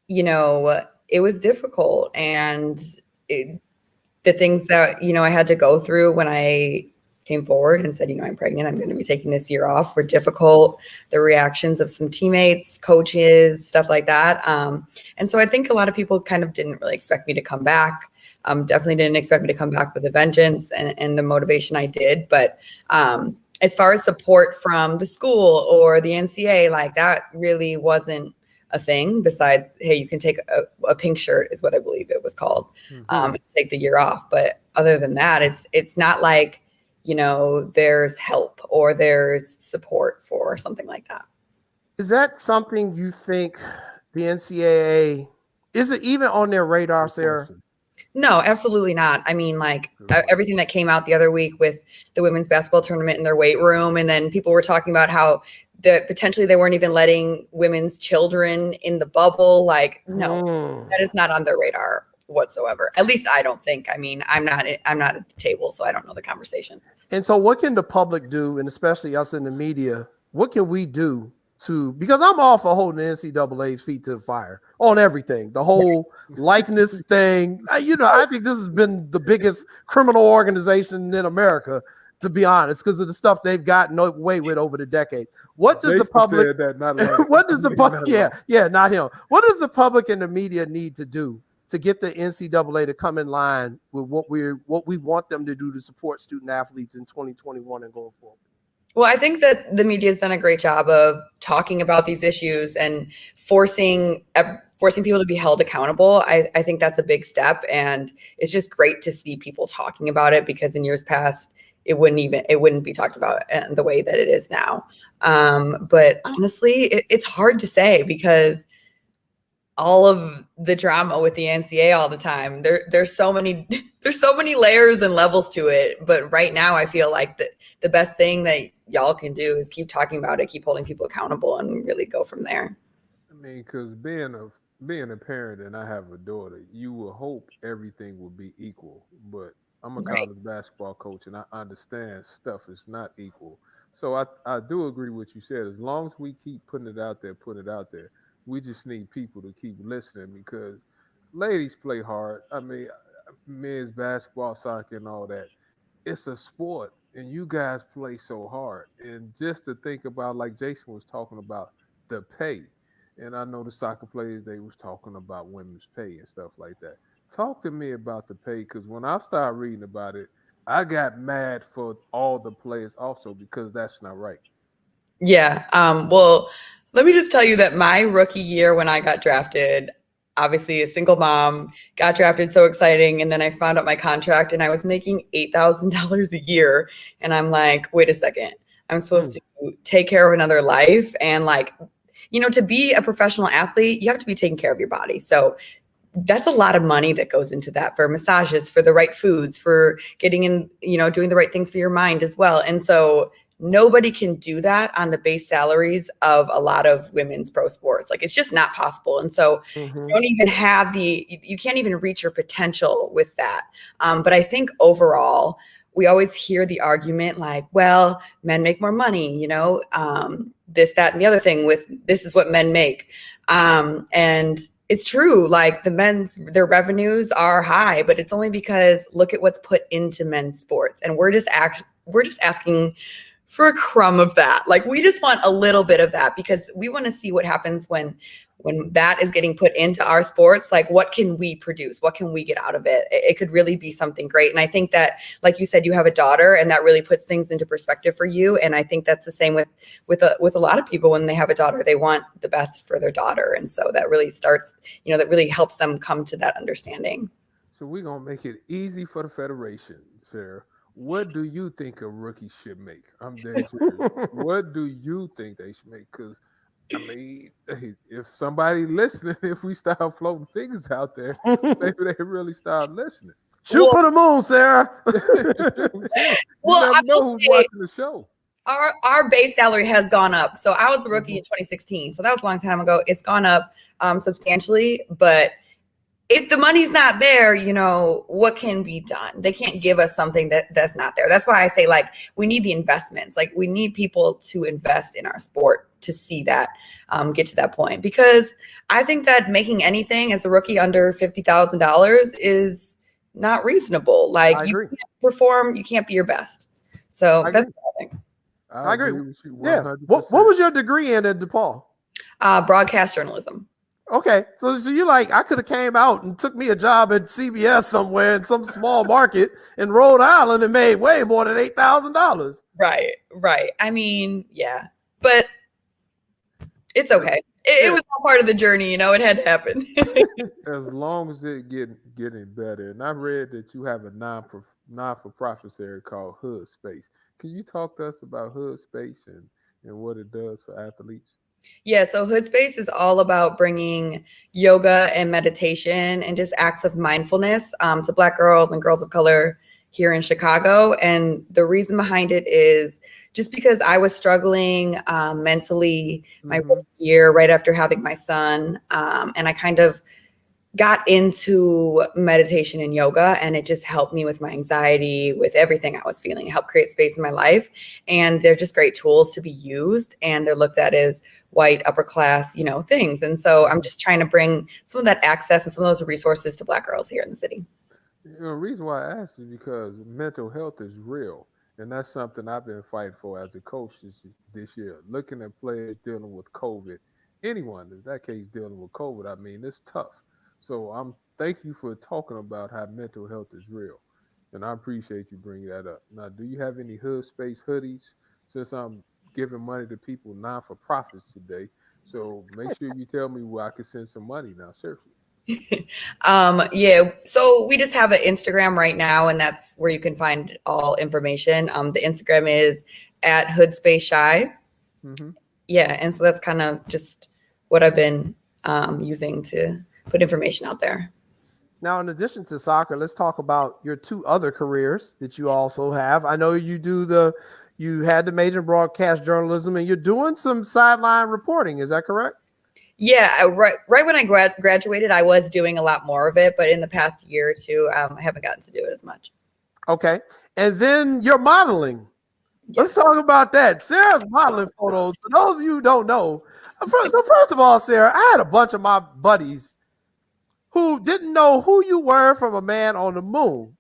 you know, it was difficult. And the things that, you know, I had to go through when I came forward and said, you know, I'm pregnant, I'm going to be taking this year off, were difficult. The reactions of some teammates, coaches, stuff like that. And so I think a lot of people kind of didn't really expect me to come back. Definitely didn't expect me to come back with a vengeance and the motivation I did. But as far as support from the school or the NCAA, like that really wasn't a thing, besides, hey, you can take a pink shirt is what I believe it was called, take the year off. But other than that, it's not like, you know, there's help or there's support for something like that. Is that something you think the NCAA, is it even on their radar, Sarah? No, absolutely not. I mean, like everything that came out the other week with the women's basketball tournament in their weight room, and then people were talking about how potentially they weren't even letting women's children in the bubble. Like, no, that is not on their radar whatsoever. At least I don't think. I mean, I'm not at the table, so I don't know the conversations. And so what can the public do, and especially us in the media, what can we do to, because I'm all for holding the NCAA's feet to the fire on everything, the whole likeness thing. You know, I think this has been the biggest criminal organization in America, to be honest, because of the stuff they've gotten away with over the decades. What does the public, what does the public, not him. What does the public and the media need to do to get the NCAA to come in line with what we want them to do to support student athletes in 2021 and going forward? Well, I think that the media has done a great job of talking about these issues and forcing people to be held accountable. I think that's a big step, and it's just great to see people talking about it, because in years past it wouldn't be talked about the way that it is now. But honestly, it's hard to say, because all of the drama with the NCAA all the time, there's so many layers and levels to it. But right now, I feel like the best thing that y'all can do is keep talking about it, keep holding people accountable, and really go from there. I mean, because being a parent and I have a daughter, you will hope everything will be equal. But I'm a college basketball coach, and I understand stuff is not equal. So I do agree with what you said. As long as we keep putting it out there, we just need people to keep listening, because ladies play hard. I mean, men's basketball, soccer, and all that. It's a sport, and you guys play so hard. And just to think about, like Jason was talking about, the pay. And I know the soccer players, they was talking about women's pay and stuff like that. Talk to me about the pay, because when I started reading about it, I got mad for all the players also, because that's not right. Yeah. Well, let me just tell you that my rookie year, when I got drafted, obviously a single mom, got drafted, so exciting. And then I found out my contract and I was making $8,000 a year. And I'm like, wait a second, I'm supposed to take care of another life. And like, to be a professional athlete, you have to be taking care of your body. So that's a lot of money that goes into that, for massages, for the right foods, for getting in, doing the right things for your mind as well. And so nobody can do that on the base salaries of a lot of women's pro sports. Like, it's just not possible. And so you don't even have you can't even reach your potential with that. But I think overall, we always hear the argument like, well, men make more money, this, that, and the other thing with this is what men make. And it's true. Like, their revenues are high, but it's only because look at what's put into men's sports. And we're just asking for a crumb of that. Like, we just want a little bit of that, because we want to see what happens when that is getting put into our sports. Like, what can we produce? What can we get out of it? It could really be something great. And I think that, like you said, you have a daughter, and that really puts things into perspective for you. And I think that's the same with a lot of people. When they have a daughter, they want the best for their daughter. And so that really starts, that really helps them come to that understanding. So we're going to make it easy for the Federation, Sarah. What do you think a rookie should make? I'm dead serious. What do you think they should make? Because, I mean, if somebody listening, if we start floating figures out there, maybe they really start listening. Shoot for the moon, Sarah. Well, I know who's watching the show. Our base salary has gone up. So I was a rookie in 2016. So that was a long time ago. It's gone up substantially, but if the money's not there, what can be done? They can't give us something that's not there. That's why I say, like, we need the investments. Like, we need people to invest in our sport to see that, get to that point. Because I think that making anything as a rookie under $50,000 is not reasonable. Like, you can't perform, you can't be your best. So that's what I think. I agree with you 100%. Yeah. What was your degree in at DePaul? Broadcast journalism. Okay, so you're like, I could have came out and took me a job at CBS somewhere in some small market in Rhode Island and made way more than $8,000. Right. I mean, yeah, but it's okay. It was all part of the journey, it had to happen. As long as it getting better. And I read that you have a non-for-profit area called Hood Space. Can you talk to us about Hood Space and what it does for athletes? Yeah, so Hood Space is all about bringing yoga and meditation and just acts of mindfulness to Black girls and girls of color here in Chicago. And the reason behind it is just because I was struggling mentally my year right after having my son. And I kind of got into meditation and yoga, and it just helped me with my anxiety, with everything I was feeling. It helped create space in my life. And they're just great tools to be used, and they're looked at as white, upper class, things. And so I'm just trying to bring some of that access and some of those resources to Black girls here in the city. The reason why I asked is because mental health is real. And that's something I've been fighting for as a coach this year. Looking at players dealing with COVID, anyone in that case dealing with COVID, I mean, it's tough. So thank you for talking about how mental health is real. And I appreciate you bringing that up. Now, do you have any Hood Space hoodies since I'm giving money to people non-for-profits today. So make sure you tell me where I can send some money now. Seriously. Yeah. So we just have an Instagram right now, and that's where you can find all information. The Instagram is at HoodSpaceShy. Mm-hmm. Yeah. And so that's kind of just what I've been using to put information out there. Now, in addition to soccer, let's talk about your two other careers that you also have. I know you had the major in broadcast journalism, and you're doing some sideline reporting. Is that correct? Yeah, right when I graduated, I was doing a lot more of it, but in the past year or two, I haven't gotten to do it as much. Okay. And then your modeling. Yes. Let's talk about that. Sarah's modeling photos. For those of you who don't know, first of all, Sarah, I had a bunch of my buddies who didn't know who you were from a man on the moon.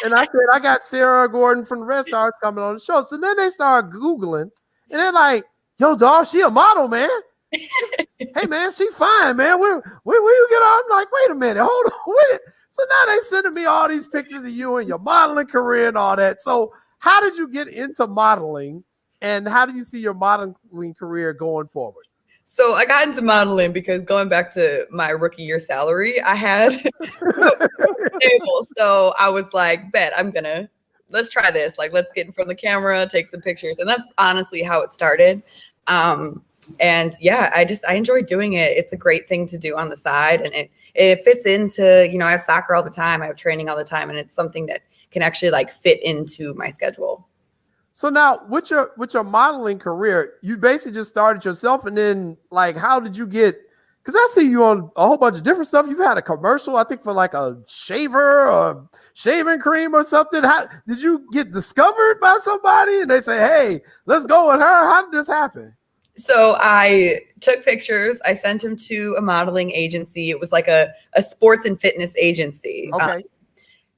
And I said, I got Sarah Gorden from the Red Stars coming on the show. So then they started Googling, and they're like, yo, dog, she a model, man. Hey, man, she fine, man. Where you get on? I'm like, wait a minute, hold on, wait. So now they sending me all these pictures of you and your modeling career and all that. So how did you get into modeling, and how do you see your modeling career going forward? So I got into modeling because going back to my rookie year salary, I had table. So I was like, let's try this. Like, let's get in front of the camera, take some pictures. And that's honestly how it started. And yeah, I enjoy doing it. It's a great thing to do on the side. And it fits into, I have soccer all the time. I have training all the time. And it's something that can actually like fit into my schedule. So now with your modeling career, you basically just started yourself, and then like, how did you get, because I see you on a whole bunch of different stuff. You've had a commercial, I think, for like a shaver or shaving cream or something. How did you get discovered by somebody and they say, hey, let's go with her? How did this happen? So I took pictures. I sent them to a modeling agency. It was like a sports and fitness agency. Okay.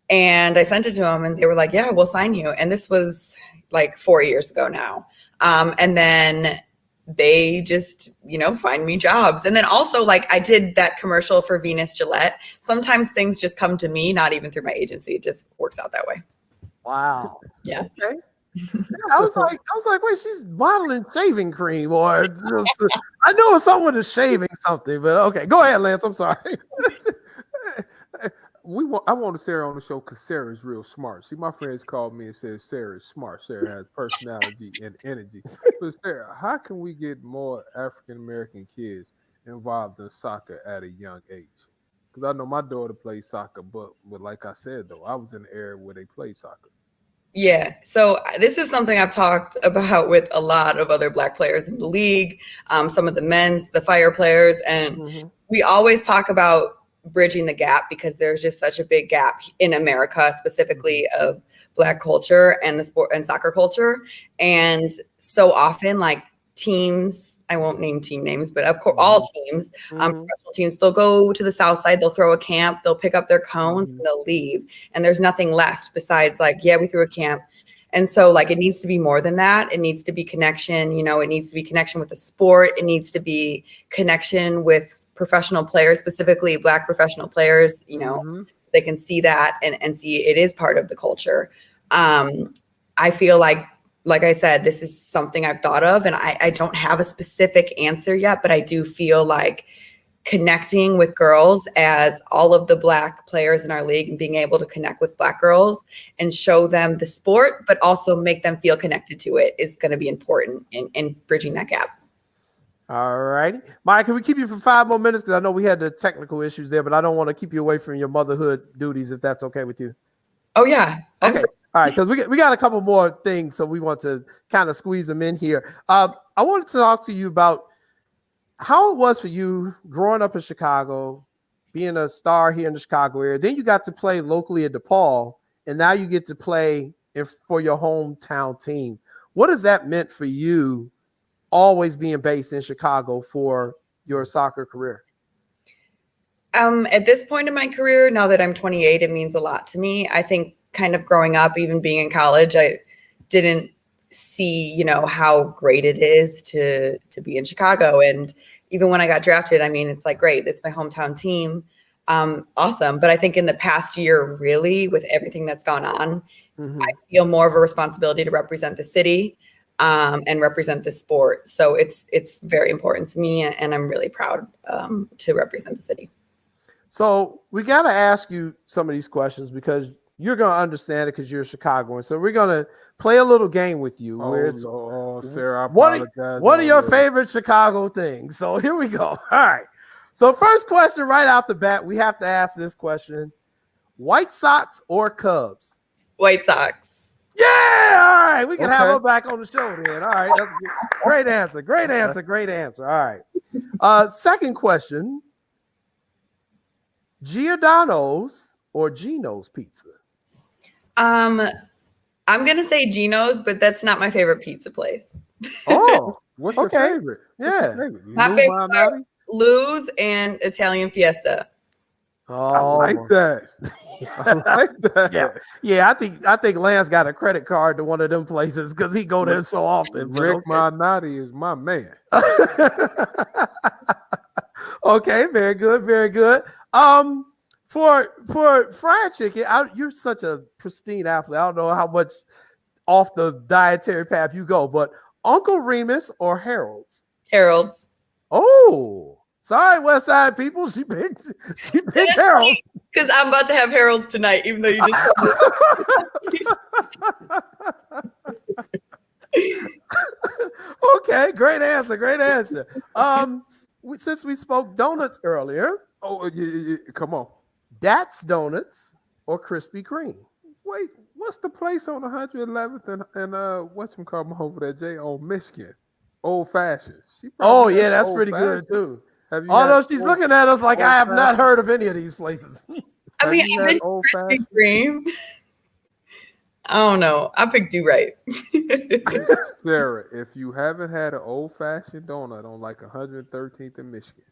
And I sent it to them, and they were like, yeah, we'll sign you. And this was like 4 years ago now. And then they just, find me jobs. And then also, like, I did that commercial for Venus Gillette. Sometimes things just come to me, not even through my agency. It just works out that way. Wow. Yeah. Okay. Yeah, I was like, wait, she's modeling shaving cream, or I know it's someone is shaving something, but okay, go ahead, Lance. I'm sorry. I wanted Sarah on the show because Sarah is real smart. See, my friends called me and said Sarah is smart. Sarah has personality and energy. But Sarah, how can we get more African American kids involved in soccer at a young age? Because I know my daughter plays soccer, but like I said, though, I was in the era where they played soccer. Yeah. So this is something I've talked about with a lot of other Black players in the league, some of the Fire players. And we always talk about bridging the gap because there's just such a big gap in America, specifically of Black culture and the sport and soccer culture. And so often, like, teams, I won't name team names, but of course, all teams, professional teams, they'll go to the South Side, they'll throw a camp, they'll pick up their cones, and they'll leave. And there's nothing left besides like, yeah, we threw a camp. And so like, it needs to be more than that. It needs to be connection, it needs to be connection with the sport. It needs to be connection with professional players, specifically Black professional players, they can see that and see it is part of the culture. I feel like I said, this is something I've thought of, and I don't have a specific answer yet, but I do feel like connecting with girls as all of the Black players in our league and being able to connect with Black girls and show them the sport, but also make them feel connected to it is going to be important in bridging that gap. All right. Mike, can we keep you for 5 more minutes? Because I know we had the technical issues there, but I don't want to keep you away from your motherhood duties, if that's okay with you. Oh, yeah. Okay. All right, because we got a couple more things, so we want to kind of squeeze them in here. I wanted to talk to you about how it was for you growing up in Chicago, being a star here in the Chicago area. Then you got to play locally at DePaul, and now you get to play for your hometown team. What has that meant for you, always being based in Chicago for your soccer career? At this point in my career, now that I'm 28, it means a lot to me. I think kind of growing up, even being in college, I didn't see, how great it is to be in Chicago. And even when I got drafted, it's like, great, it's my hometown team. Awesome. But I think in the past year, really, with everything that's gone on, I feel more of a responsibility to represent the city. and represent the sport. So it's very important to me, and I'm really proud to represent the city. So we got to ask you some of these questions because you're going to understand it because you're a Chicagoan. So we're going to play a little game with you. Where it's Sarah, I one apologize. of your favorite Chicago things. So here we go. All right. So first question right out the bat, we have to ask this question. White Sox or Cubs? White Sox. Yeah. All right. We can have her back on the show then. All right. That's good. Great answer. Great answer. Great answer. All right. Second question. Giordano's or Gino's pizza? I'm gonna say Gino's, but that's not my favorite pizza place. Oh, what's your favorite? Yeah, my favorite are Lou's and Italian Fiesta. Oh, I like that. I like that. Yeah. I think Lance got a credit card to one of them places because he go there so often. Rick Malnati is my man. Okay, very good, very good. For fried chicken, you're such a pristine athlete. I don't know how much off the dietary path you go, but Uncle Remus or Harold's? Harold's. Oh, sorry, West Side people. She picked Harold's. Because I'm about to have Harold's tonight, even though you just. Okay, great answer. Great answer. Since we spoke donuts earlier. Oh, yeah, come on. That's Donuts or Krispy Kreme? Wait, what's the place on 111th and what's from called over there, Jay, on Michigan? Old Fashioned. Oh, yeah, that's pretty good too. Although she's looking at us like I have not heard of any of these places. I mean, I've been to Krispy Kreme. I don't know. I picked you right. Sarah, if you haven't had an old-fashioned donut on like 113th in Michigan,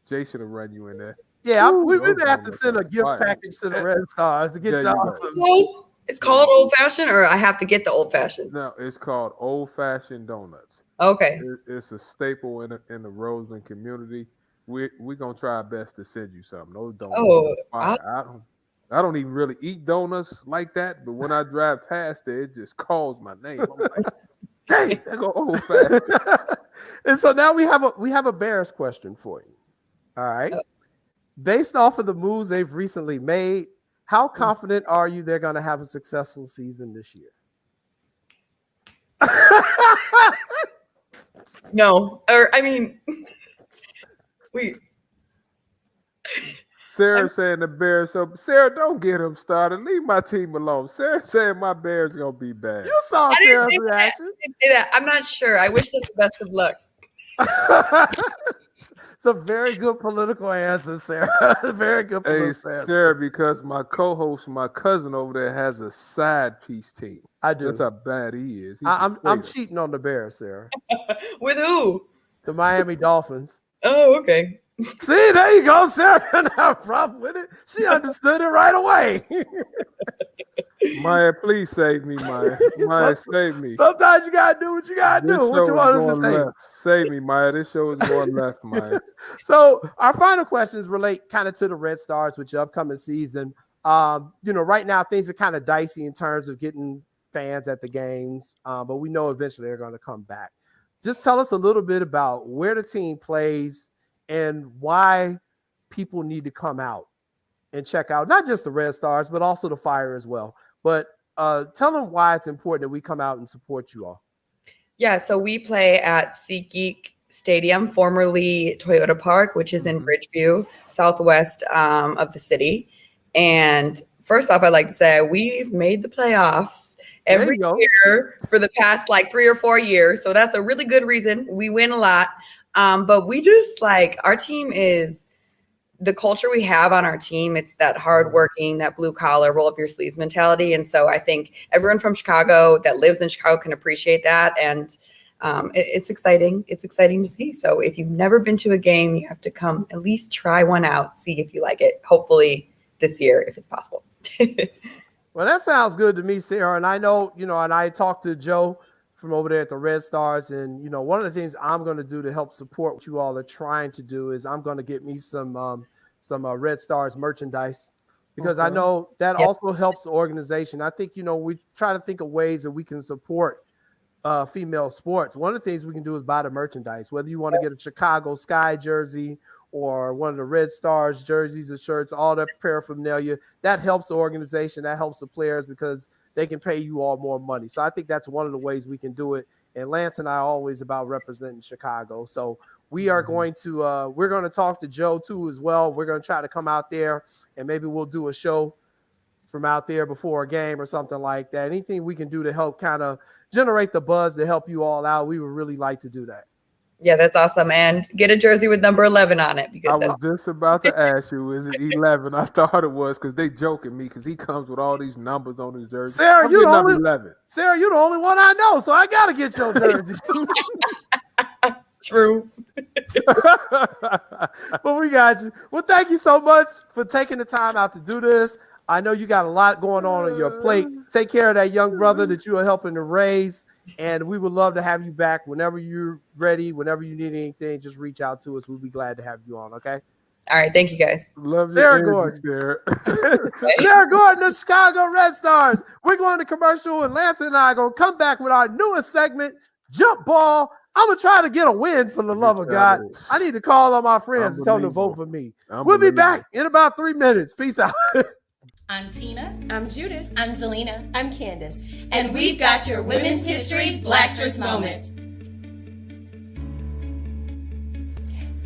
Jay should have run you in there. Yeah, we would have to send a gift package to the Red Stars to get y'all some. It's called old fashioned, or I have to get the old fashioned? No, it's called old fashioned donuts. Okay. It's a staple in the Roseland community. We're gonna try our best to send you something. Those donuts. Oh, I don't even really eat donuts like that, but when I drive past it just calls my name. I'm like, dang, I go old fashioned. And so now we have a Bears question for you. All right. Based off of the moves they've recently made, how confident are you they're going to have a successful season this year? No, or I mean, Sarah saying the Bears. So Sarah, don't get him started. Leave my team alone. Sarah saying my Bears gonna be bad. You saw Sarah's reaction. I didn't say that. I'm not sure. I wish them the best of luck. It's a very good political answer, Sarah. Very good political answer. Sarah, because my co-host, my cousin over there, has a side piece team. I do. That's how bad he is. I'm cheating on the Bears, Sarah. With who? The Miami Dolphins. Oh, okay. See, there you go, Sarah. Didn't have a problem with it. She understood it right away. Maya, please save me, Maya. Maya, save me. Sometimes you gotta do what you gotta do. What you want us to say? Save me, Maya. This show is going left, Maya. So our final questions relate kind of to the Red Stars, with your upcoming season. Right now things are kind of dicey in terms of getting fans at the games, but we know eventually they're going to come back. Just tell us a little bit about where the team plays and why people need to come out and check out not just the Red Stars, but also the Fire as well. But tell them why it's important that we come out and support you all. Yeah, so we play at SeatGeek Stadium, formerly Toyota Park, which is in Bridgeview, southwest of the city. And first off, I'd like to say we've made the playoffs every year for the past 3 or 4 years. So that's a really good reason. We win a lot. But we just our team is the culture we have on our team. It's that hardworking, that blue collar, roll up your sleeves mentality. And so I think everyone from Chicago that lives in Chicago can appreciate that. And it's exciting. It's exciting to see. So if you've never been to a game, you have to come at least try one out, see if you like it. Hopefully this year, if it's possible. Well, that sounds good to me, Sarah. And I know, and I talked to Joe from over there at the Red Stars. And, one of the things I'm going to do to help support what you all are trying to do is I'm going to get me some Red Stars merchandise, because I know that also helps the organization. I think, we try to think of ways that we can support female sports. One of the things we can do is buy the merchandise, whether you want to get a Chicago Sky jersey or one of the Red Stars jerseys or shirts, all that paraphernalia. That helps the organization. That helps the players because they can pay you all more money. So I think that's one of the ways we can do it. And Lance and I are always about representing Chicago. So we are going to we're going to talk to Joe too as well. We're going to try to come out there and maybe we'll do a show from out there before a game or something like that. Anything we can do to help kind of generate the buzz to help you all out, we would really like to do that. Yeah, that's awesome. And get a jersey with number 11 on it. Because I was just about to ask you, is it 11? I thought it was because they joking me because he comes with all these numbers on his jersey. Sarah, you're number 11. Sarah, you're the only one I know, so I got to get your jersey. True. Well, we got you. Well, thank you so much for taking the time out to do this. I know you got a lot going on your plate. Take care of that young brother that you are helping to raise. And we would love to have you back whenever you're ready, whenever you need anything, just reach out to us. We'll be glad to have you on, okay? All right, thank you guys. Love Sarah your Gorden. Sarah. Sarah Gorden, the Chicago Red Stars. We're going to commercial, and Lance and I are going to come back with our newest segment, Jump Ball. I'm going to try to get a win for the love of God. I need to call on my friends and tell them to vote for me. We'll be back in about 3 minutes. Peace out. I'm Tina. I'm Judith. I'm Zelina. I'm Candace. And we've got your Women's History Blackstress Moment.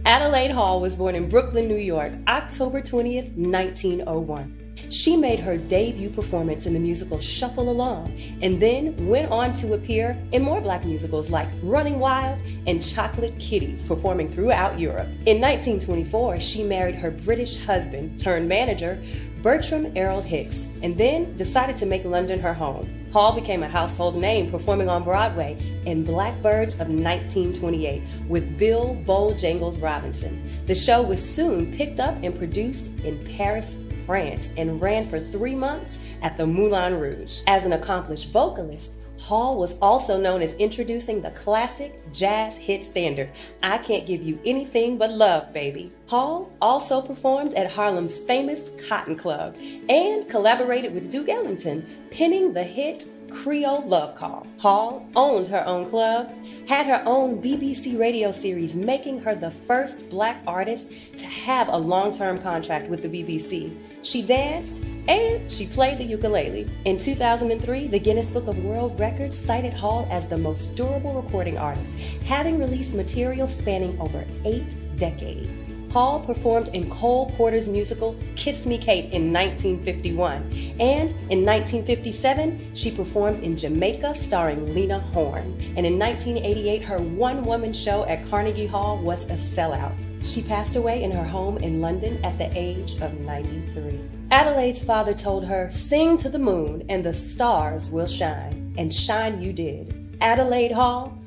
Adelaide Hall was born in Brooklyn, New York, October 20th, 1901. She made her debut performance in the musical Shuffle Along, and then went on to appear in more Black musicals like Running Wild and Chocolate Kitties, performing throughout Europe. In 1924, she married her British husband turned manager, Bertram Errol Hicks, and then decided to make London her home. Hall became a household name, performing on Broadway in Blackbirds of 1928 with Bill Bojangles Robinson. The show was soon picked up and produced in Paris, France, and ran for 3 months at the Moulin Rouge. As an accomplished vocalist, Hall was also known as introducing the classic jazz hit standard, I Can't Give You Anything But Love, Baby. Hall also performed at Harlem's famous Cotton Club and collaborated with Duke Ellington, penning the hit Creole Love Call. Hall owned her own club, had her own BBC radio series, making her the first Black artist to have a long-term contract with the BBC. She danced, and she played the ukulele. In 2003, the Guinness Book of World Records cited Hall as the most durable recording artist, having released material spanning over 8 decades. Hall performed in Cole Porter's musical Kiss Me Kate in 1951, and in 1957, she performed in Jamaica starring Lena Horne. And in 1988, her one-woman show at Carnegie Hall was a sellout. She passed away in her home in London at the age of 93. Adelaide's father told her, "Sing to the moon and the stars will shine," and shine you did. Adelaide Hall,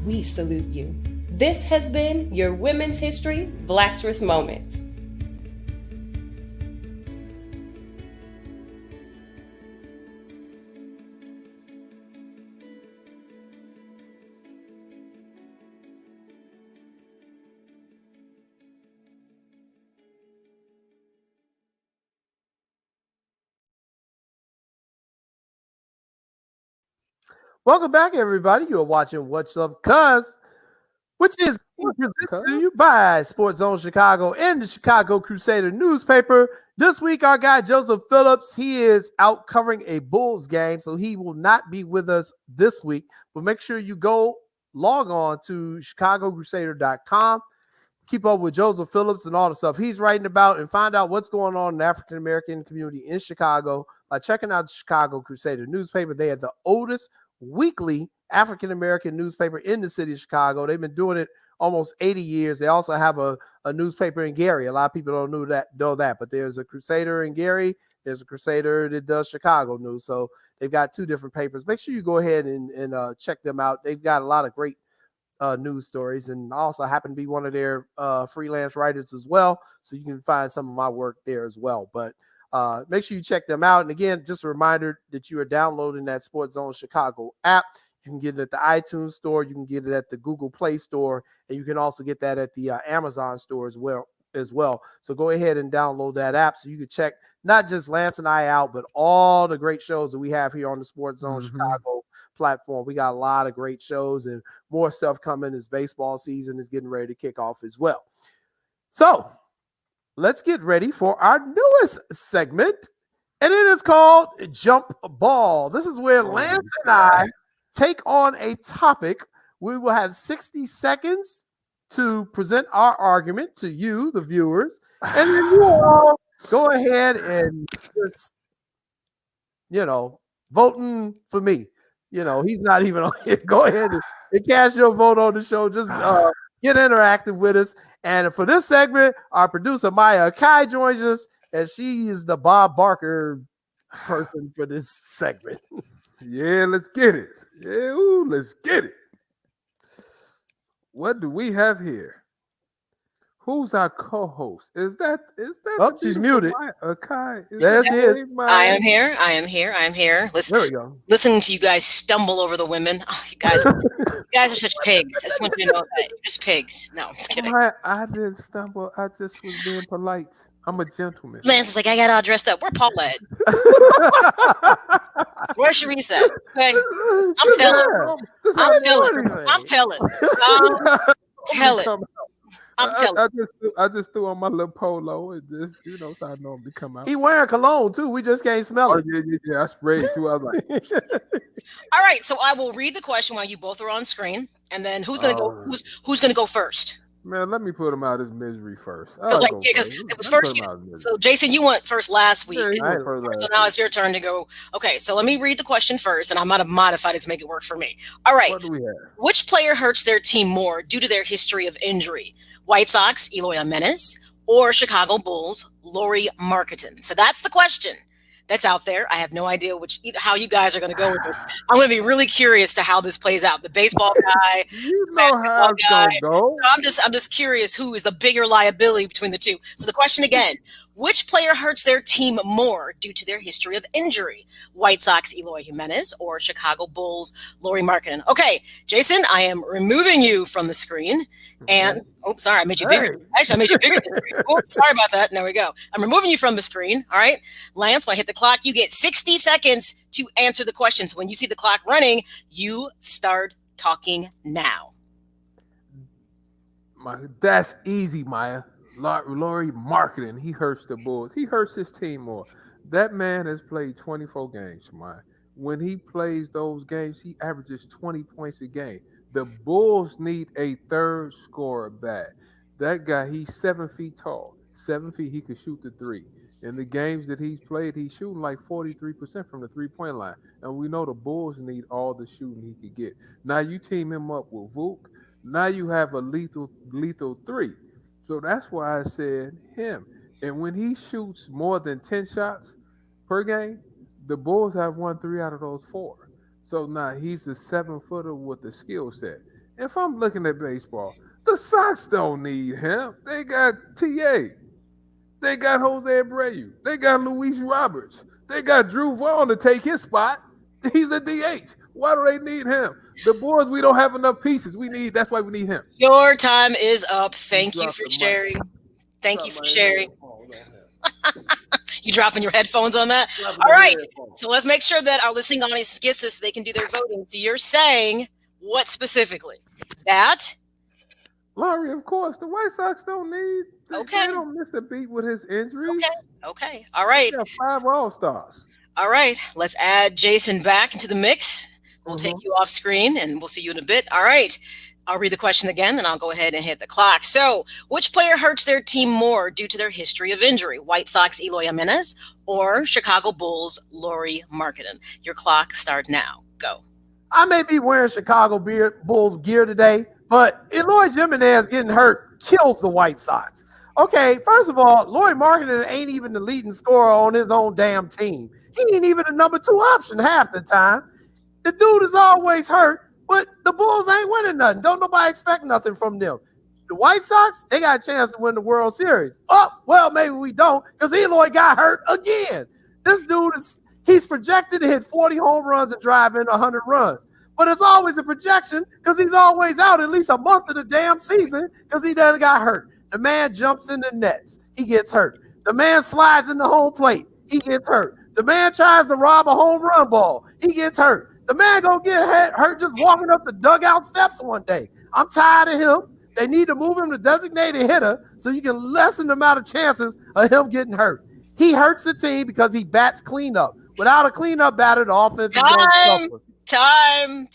we salute you. This has been your Women's History Blackstress Moment. Welcome back, everybody. You are watching What's Up, Cuz, which is presented to you by SportsZone Chicago and the Chicago Crusader newspaper. This week, our guy Joseph Phillips, he is out covering a Bulls game, so he will not be with us this week. But make sure you log on to ChicagoCrusader.com. Keep up with Joseph Phillips and all the stuff he's writing about, and find out what's going on in the African-American community in Chicago by checking out the Chicago Crusader newspaper. They are the oldest weekly African-American newspaper in the city of Chicago. They've been doing it almost 80 years. They also have a newspaper in Gary. A lot of people don't know that, but there's a Crusader in Gary. There's a Crusader that does Chicago news. So they've got 2 different papers. Make sure you go ahead and check them out. They've got a lot of great news stories, and I also happen to be one of their freelance writers as well. So you can find some of my work there as well. But make sure you check them out. And again, just a reminder that you are downloading that SportsZone Chicago app. You can get it at the iTunes store. You can get it at the Google Play Store, and you can also get that at the Amazon store as well. So go ahead and download that app so you can check not just Lance and I out, but all the great shows that we have here on the SportsZone Chicago platform. We got a lot of great shows and more stuff coming as baseball season is getting ready to kick off as well. So let's get ready for our newest segment, and it is called Jump Ball. This is where Lance and I take on a topic. We will have 60 seconds to present our argument to you, the viewers, and then you all go ahead and just, voting for me. He's not even on here. Go ahead and cast your vote on the show. Just get interactive with us. And for this segment, our producer, Maya Kai, joins us, and she is the Bob Barker person for this segment. Yeah, let's get it. Yeah, let's get it. What do we have here? Who's our co-host? Is that? Oh, she's muted. Kai? There she is. I am here. Listen, there we go. Listening to you guys stumble over the women. Oh, you guys are such pigs. I just want you to know that. You're just pigs. No, I'm just kidding. I didn't stumble. I just was being polite. I'm a gentleman. Lance is like, I got all dressed up. Where Paul at? Where's Sharice at? Okay. I'm telling. I just threw on my little polo and just, so I normally come out. He wearing cologne too. We just can't smell it. Yeah. I sprayed too. I was like, all right. So I will read the question while you both are on screen, and then who's gonna go? Who's gonna go first? Man, let me put him out of his misery first. Because it was first. So Jason, you went first last week. Yeah, so now it's your turn to go. Okay, so let me read the question first, and I might have modified it to make it work for me. All right. What do we have? Which player hurts their team more due to their history of injury? White Sox, Eloy Jimenez, or Chicago Bulls, Lauri Markkanen? So that's the question that's out there. I have no idea how you guys are going to go with this. I'm going to be really curious to how this plays out. The baseball guy, how it's guy. Go. So I'm just curious who is the bigger liability between the two. So the question again, which player hurts their team more due to their history of injury? White Sox, Eloy Jimenez, or Chicago Bulls, Lauri Markkanen? Okay, Jason, I am removing you from the screen. And, sorry, I made you bigger. Actually, I made you bigger than the screen. Sorry about that. There we go. I'm removing you from the screen. All right. Lance, when I hit the clock, you get 60 seconds to answer the questions. When you see the clock running, you start talking now. That's easy, Maya. Lauri Markkanen, he hurts the Bulls. He hurts his team more. That man has played 24 games, Maya. When he plays those games, he averages 20 points a game. The Bulls need a third scorer back. That guy, he's 7 feet tall. 7 feet, he could shoot the three. In the games that he's played, he's shooting like 43% from the three-point line. And we know the Bulls need all the shooting he could get. Now you team him up with Vuk. Now you have a lethal three. So that's why I said him. And when he shoots more than 10 shots per game, the Bulls have won 3 out of those 4. So now he's a 7-footer with a skill set. If I'm looking at baseball, the Sox don't need him. They got T.A. They got Jose Abreu. They got Luis Roberts. They got Drew Vaughn to take his spot. He's a DH. Why do they need him? The Bulls, we don't have enough pieces. That's why we need him. Your time is up. Thank you for sharing. Thank you for sharing. You dropping your headphones on that? All right. So let's make sure that our listening audience gets this so they can do their voting. So you're saying what specifically? That? Lauri, of course. The White Sox don't need. Okay. They don't miss a beat with his injuries. Okay. All right. They got 5 All-Stars. All right. Let's add Jason back into the mix. We'll take you off screen and we'll see you in a bit. All right. I'll read the question again, then I'll go ahead and hit the clock. So, which player hurts their team more due to their history of injury? White Sox, Eloy Jimenez, or Chicago Bulls, Lauri Markkanen? Your clock starts now. Go. I may be wearing Chicago Bulls gear today, but Eloy Jimenez getting hurt kills the White Sox. Okay, first of all, Lauri Markkanen ain't even the leading scorer on his own damn team. He ain't even the number 2 option half the time. The dude is always hurt, but the Bulls ain't winning nothing. Don't nobody expect nothing from them. The White Sox, they got a chance to win the World Series. Oh, well, maybe we don't because Eloy got hurt again. This dude he's projected to hit 40 home runs and drive in 100 runs. But it's always a projection because he's always out at least a month of the damn season because he done got hurt. The man jumps in the nets. He gets hurt. The man slides in the home plate. He gets hurt. The man tries to rob a home run ball. He gets hurt. The man gonna get hurt just walking up the dugout steps one day. I'm tired of him. They need to move him to designated hitter so you can lessen the amount of chances of him getting hurt. He hurts the team because he bats cleanup. Without a cleanup batter, the offense is going to suffer. Time.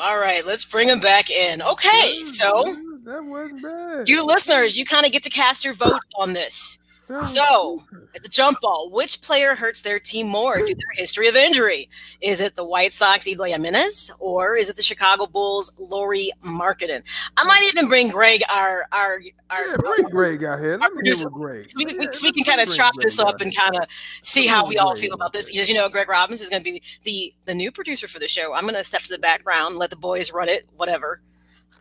All right, let's bring him back in. Okay, so that wasn't bad. You listeners, you kind of get to cast your votes on this. So, at the jump ball, which player hurts their team more due to their history of injury? Is it the White Sox, Eloy Jimenez, or is it the Chicago Bulls, Lauri Markkanen? I might even bring Greg, bring Greg out here. Let me hear with Greg. So we can kind of chop this up and kind of see how we all feel about this. Because, Greg Robbins is going to be the new producer for the show. I'm going to step to the background, let the boys run it, whatever.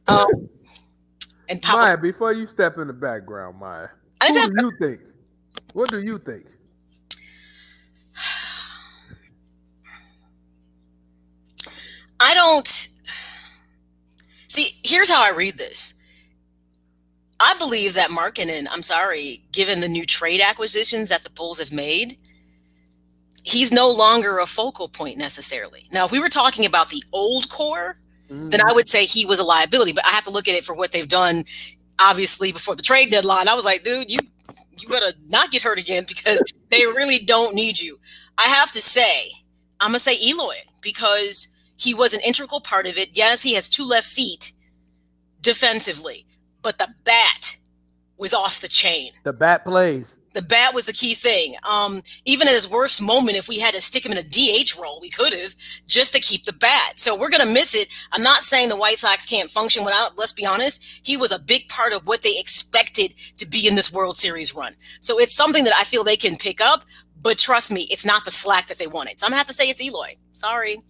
And Maya, before you step in the background, Maya, who do you think? What do you think? I don't see. Here's how I read this. I believe that Markkanen, I'm sorry, given the new trade acquisitions that the Bulls have made, he's no longer a focal point necessarily. Now, if we were talking about the old core, then I would say he was a liability. But I have to look at it for what they've done. Obviously, before the trade deadline, I was like, dude, you better not get hurt again because they really don't need you. I have to say, I'm going to say Eloy because he was an integral part of it. Yes, he has two left feet defensively, but the bat was off the chain. The bat plays. The bat was the key thing. Even at his worst moment, if we had to stick him in a DH role, we could have, just to keep the bat. So we're going to miss it. I'm not saying the White Sox can't function without, let's be honest, he was a big part of what they expected to be in this World Series run. So it's something that I feel they can pick up, but trust me, it's not the slack that they wanted. So I'm going to have to say it's Eloy. Sorry.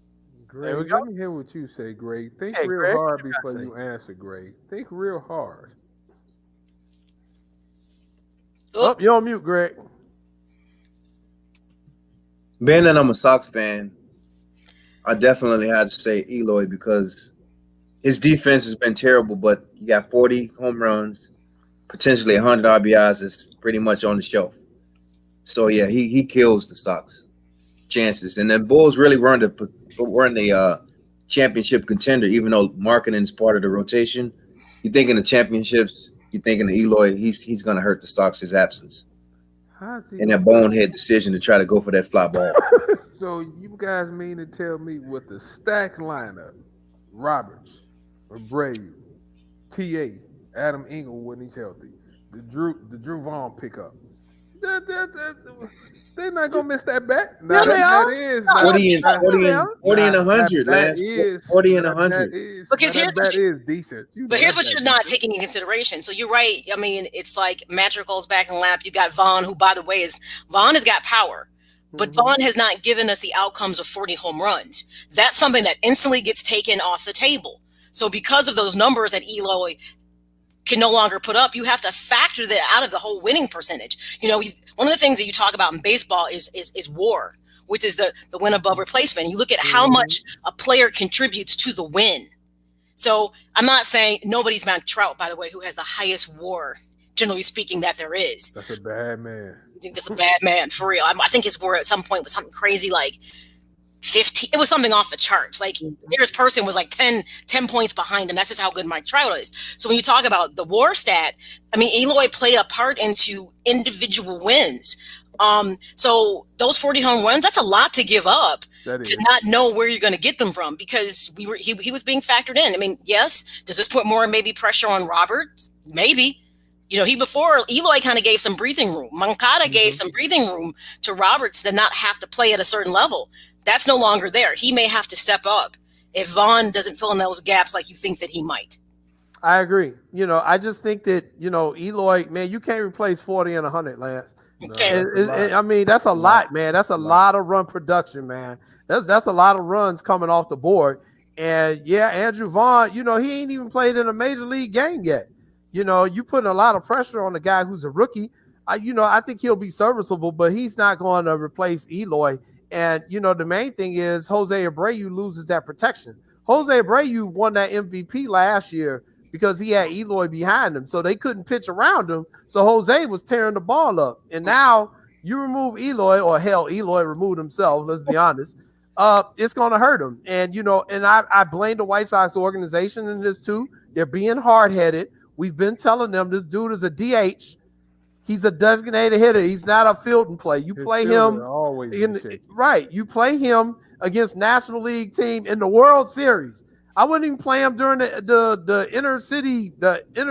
Greg, let me hear what you say, Greg. Think real hard before you answer, Greg. Think real hard. Oh, you're on mute, Greg. Being that I'm a Sox fan, I definitely had to say Eloy because his defense has been terrible, but he got 40 home runs, potentially 100 RBIs is pretty much on the shelf. So, yeah, he kills the Sox chances. And then Bulls really weren't the championship contender, even though Markkanen's part of the rotation. You think in the championships, you're thinking of Eloy, he's going to hurt the Sox' absence. And that bonehead decision to try to go for that fly ball. So you guys mean to tell me with the stacked lineup, Roberts, Abreu, T.A., Adam Engel when he's healthy, the Drew Vaughn pickup, they're not going to miss that bat. Now, that is 40 and 100, last 40 and 100. Because that is decent. But here's what you're not taking into consideration. So you're right. I mean, it's like Madrigal's back in the lap. You got Vaughn, who, by the way, Vaughn has got power. But Vaughn has not given us the outcomes of 40 home runs. That's something that instantly gets taken off the table. So because of those numbers that Eloy can no longer put up, you have to factor that out of the whole winning percentage. One of the things that you talk about in baseball is WAR, which is the win above replacement. You look at how much a player contributes to the win. So I'm not saying nobody's Mount Trout, by the way, who has the highest WAR, generally speaking, that there is. That's a bad man. I think that's a bad man, for real. I think his WAR at some point was something crazy like 15. It was something off the charts. Like the nearest person was like 10 points behind him. That's just how good Mike Trout is. So when you talk about the WAR stat, I mean, Eloy played a part into individual wins. So those 40 home runs, that's a lot to give up to not know where you're going to get them from because he was being factored in. I mean, yes, does this put more maybe pressure on Roberts? Maybe. Before Eloy kind of gave some breathing room. Moncada gave some breathing room to Roberts to not have to play at a certain level. That's no longer there. He may have to step up if Vaughn doesn't fill in those gaps like you think that he might. I agree. I just think that, Eloy, man, you can't replace 40 and 100, Lance. Okay. I mean, that's a lot, man. That's a lot of run production, man. That's a lot of runs coming off the board. And, yeah, Andrew Vaughn, he ain't even played in a major league game yet. You putting a lot of pressure on the guy who's a rookie. I think he'll be serviceable, but he's not going to replace Eloy. And, the main thing is Jose Abreu loses that protection. Jose Abreu won that MVP last year because he had Eloy behind him. So they couldn't pitch around him. So Jose was tearing the ball up. And now you remove Eloy, or hell, Eloy removed himself, let's be honest. it's going to hurt them. And, and I blame the White Sox organization in this too. They're being hard-headed. We've been telling them this dude is a DH. He's a designated hitter. He's not a field and play. You play him You play him against National League team in the World Series. I wouldn't even play him during the inner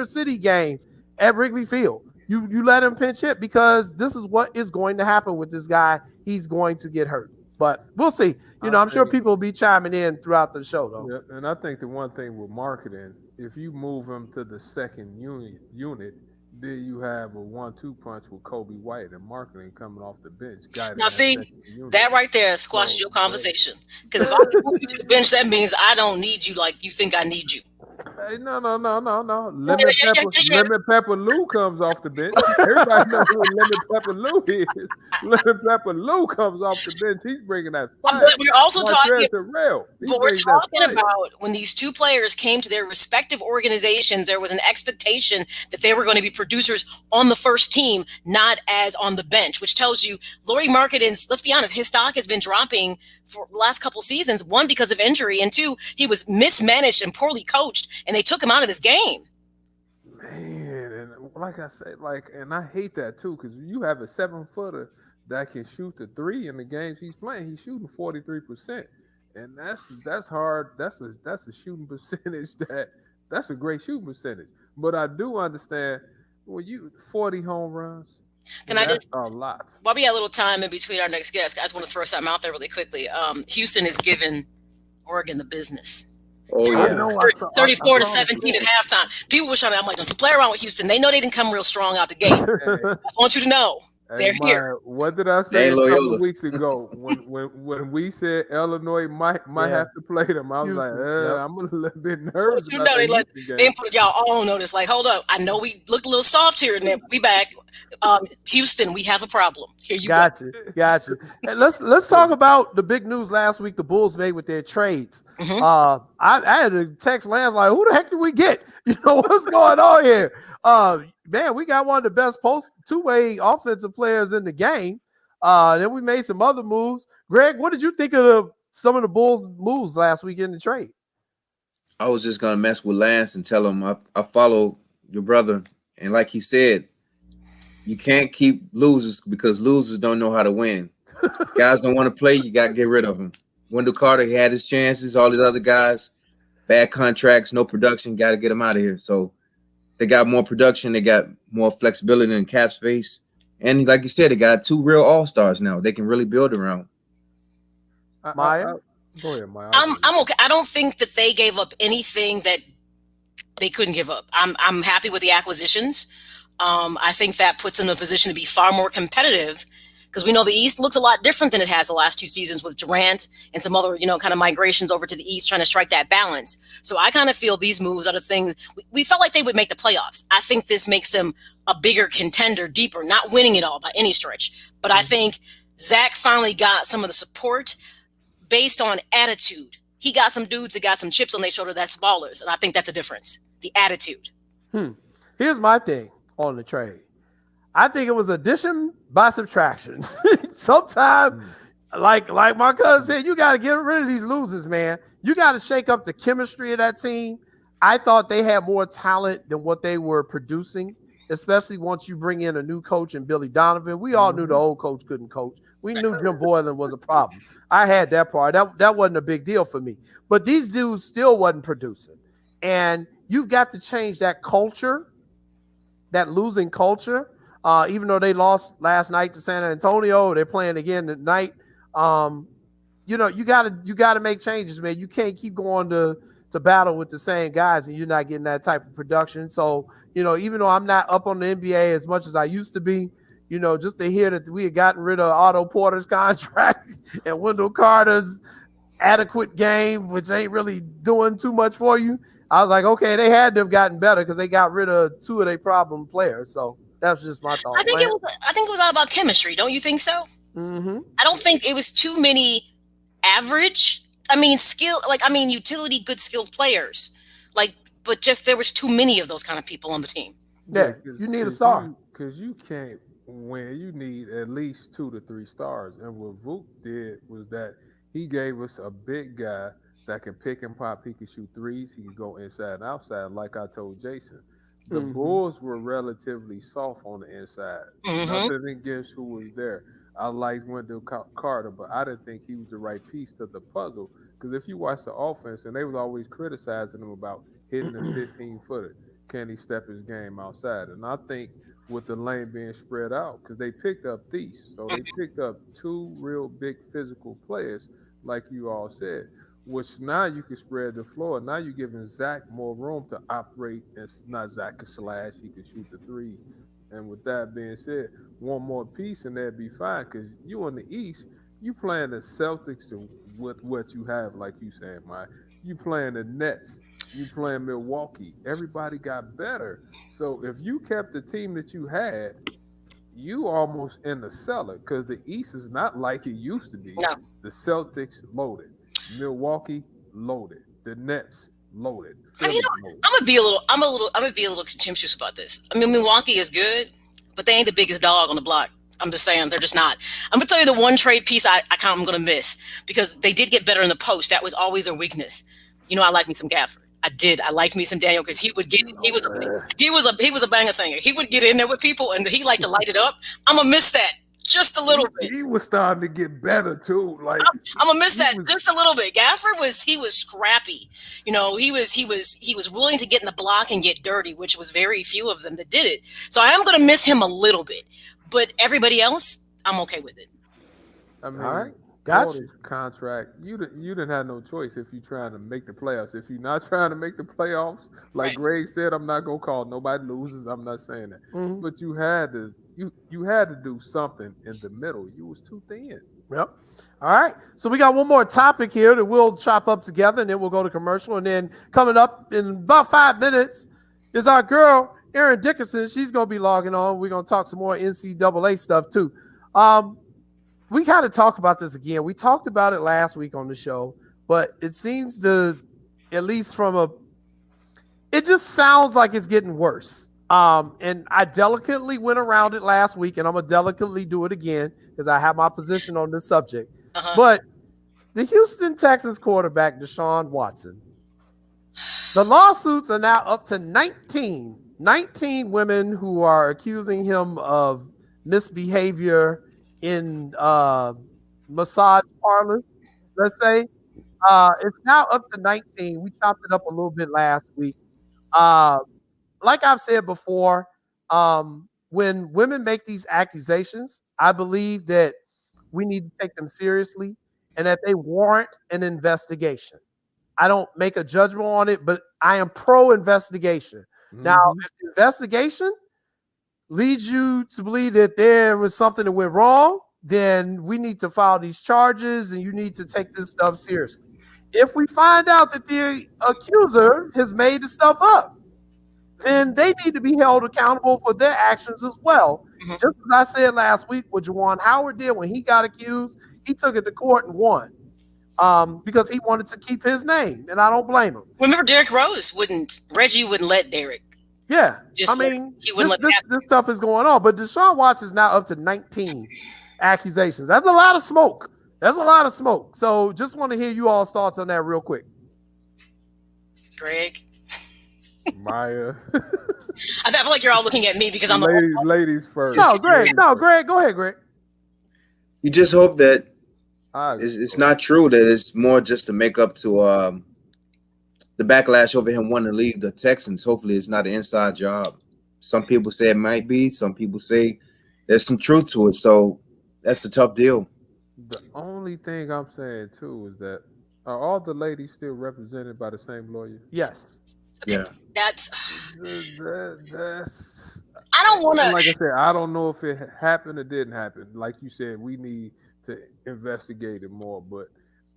city game at Wrigley Field. You let him pinch hit because this is what is going to happen with this guy. He's going to get hurt. But we'll see. I'm sure people will be chiming in throughout the show, though. Yeah, and I think the one thing with marketing, if you move him to the second unit, then you have a 1-2 punch with Kobe White and marketing coming off the bench. Now, see, that right there squashes your conversation. Because if I move you to the bench, that means I don't need you like you think I need you. Hey, no. Lemon Pepper Lou comes off the bench. Everybody knows who Lemon Pepper Lou is. Lemon Pepper Lou comes off the bench. He's bringing that fire. But we're also talking about when these two players came to their respective organizations, there was an expectation that they were going to be producers on the first team, not as on the bench, which tells you Lauri Markkanen's, let's be honest, his stock has been dropping for the last couple seasons, one, because of injury, and two, he was mismanaged and poorly coached, and they took him out of this game. Man, and like I said, and I hate that too, because you have a 7-footer that can shoot the three in the games he's playing. He's shooting 43%, and that's hard. That's a shooting percentage that's a great shooting percentage. But I do understand when you 40 home runs. Can I just a lot? While we have a little time in between our next guest, I just want to throw something out there really quickly. Houston has given Oregon the business. Oh yeah, 34-17 at halftime. People were trying to. I'm like, don't you play around with Houston? They know they didn't come real strong out the gate. I just want you to know. They're here. What did I say a couple of weeks ago when we said Illinois might have to play them? I was like, I'm a little bit nervous. You know, they put y'all all on notice. Like, hold up, I know we looked a little soft here, and then we back. Houston, we have a problem. Here you go. Got you. And let's talk about the big news last week. The Bulls made with their trades. I had to text Lance like, who the heck did we get? What's going on here? Man, we got one of the best two-way offensive players in the game. Then we made some other moves. Greg, what did you think of some of the Bulls' moves last week in the trade? I was just going to mess with Lance and tell him I follow your brother. And like he said, you can't keep losers because losers don't know how to win. Guys don't want to play. You got to get rid of them. Wendell Carter, he had his chances. All these other guys, bad contracts, no production. Got to get them out of here. So they got more production. They got more flexibility in cap space. And like you said, they got two real all-stars now. They can really build around. Maya? Go ahead, Maya. I'm okay. I don't think that they gave up anything that they couldn't give up. I'm happy with the acquisitions. I think that puts them in a position to be far more competitive because we know the East looks a lot different than it has the last two seasons with Durant and some other, kind of migrations over to the East trying to strike that balance. So I kind of feel these moves are the things we felt like they would make the playoffs. I think this makes them a bigger contender, deeper, not winning it all by any stretch. But I think Zach finally got some of the support based on attitude. He got some dudes that got some chips on their shoulder that's ballers. And I think that's a difference. The attitude. Here's my thing on the trade. I think it was addition by subtraction. Sometimes, like my cousin said, you got to get rid of these losers, man. You got to shake up the chemistry of that team. I thought they had more talent than what they were producing, especially once you bring in a new coach and Billy Donovan. We all knew the old coach couldn't coach. We knew Jim Boylan was a problem. I had that part. That wasn't a big deal for me. But these dudes still wasn't producing. And you've got to change that culture, that losing culture. Even though they lost last night to San Antonio, they're playing again tonight. You gotta make changes, man. You can't keep going to battle with the same guys and you're not getting that type of production. So, even though I'm not up on the NBA as much as I used to be, just to hear that we had gotten rid of Otto Porter's contract and Wendell Carter's adequate game, which ain't really doing too much for you. I was like, okay, they had to have gotten better because they got rid of two of their problem players. So that's just my thought. I think it was all about chemistry. Don't you think so? Mm-hmm. I don't think it was too many average. Utility, good skilled players. But just there was too many of those kind of people on the team. Yeah, you need a star. Because you can't win. You need at least 2 to 3 stars. And what Vuk did was that He gave us a big guy that can pick and pop. He can shoot threes. He can go inside and outside, like I told Jason. The Bulls were relatively soft on the inside. Nothing against who was there. I liked Wendell Carter, but I didn't think he was the right piece to the puzzle. Because if you watch the offense, and they was always criticizing him about hitting the 15-footer, can he step his game outside? And I think with the lane being spread out, because they picked up Thies, so they picked up two real big physical players, like you all said, which now you can spread the floor. Now you're giving Zach more room to operate, and not Zach can slash, he can shoot the threes. And with that being said, one more piece and that'd be fine, because you in the East, you playing the Celtics with what you have, like you saying, Mike. You playing the Nets. You playing Milwaukee. Everybody got better. So if you kept the team that you had, you almost in the cellar, because the East is not like it used to be. No. The Celtics loaded. Milwaukee loaded. The Nets loaded. I mean, I'm gonna be a little contemptuous about this. I mean, Milwaukee is good, but they ain't the biggest dog on the block. I'm just saying, they're just not. I'm gonna tell you the one trade piece I'm gonna miss, because they did get better in the post. That was always their weakness. You know, I like me some Gafford. I did. I liked me some Daniel, because he was a banger thinger. He would get in there with people and he liked to light it up. I'm gonna miss that just a little bit. He was starting to get better too. Like I'm gonna miss that just a little bit. Gafford was scrappy. You know, he was willing to get in the block and get dirty, which was very few of them that did it. So I am gonna miss him a little bit. But everybody else, I'm okay with it. I mean, all right. Gotcha. Contract. You didn't have no choice if you're trying to make the playoffs. If you're not trying to make the playoffs, like Greg said, I'm not gonna call nobody losers. I'm not saying that. But you had to do something in the middle. You was too thin. Yep. All right. So we got one more topic here that we'll chop up together, and then we'll go to commercial. And then coming up in about 5 minutes is our girl, Erin Dickerson. She's going to be logging on. We're going to talk some more NCAA stuff too. We got to talk about this again. We talked about it last week on the show, but it seems to, at least it just sounds like it's getting worse. And I delicately went around it last week, and I'm going to delicately do it again because I have my position on this subject. But the Houston Texans quarterback, Deshaun Watson, the lawsuits are now up to 19 women who are accusing him of misbehavior in massage parlors, let's say. It's now up to 19. We chopped it up a little bit last week. Like I've said before, when women make these accusations, I believe that we need to take them seriously and that they warrant an investigation. I don't make a judgment on it, but I am pro-investigation. Now, if the investigation leads you to believe that there was something that went wrong, then we need to file these charges and you need to take this stuff seriously. If we find out that the accuser has made the stuff up, then they need to be held accountable for their actions as well. Just as I said last week, what Juwan Howard did when he got accused, he took it to court and won because he wanted to keep his name, and I don't blame him. Remember, Reggie wouldn't let Derek. Yeah, Just I mean, he wouldn't this stuff is going on, but Deshaun Watson is now up to 19 accusations. That's a lot of smoke. So just want to hear you all's thoughts on that real quick. Greg. Maya. I feel like you're all looking at me because I'm ladies first. No, Greg. Go ahead, Greg. You just hope that it's not true, that it's more just to make up to the backlash over him wanting to leave the Texans. Hopefully it's not an inside job. Some people say it might be. Some people say there's some truth to it. So that's a tough deal. The only thing I'm saying, too, is that are all the ladies still represented by the same lawyer? Yes. Yeah. That's. That's. I don't want to. Like I said, I don't know if it happened or didn't happen. Like you said, we need to investigate it more. But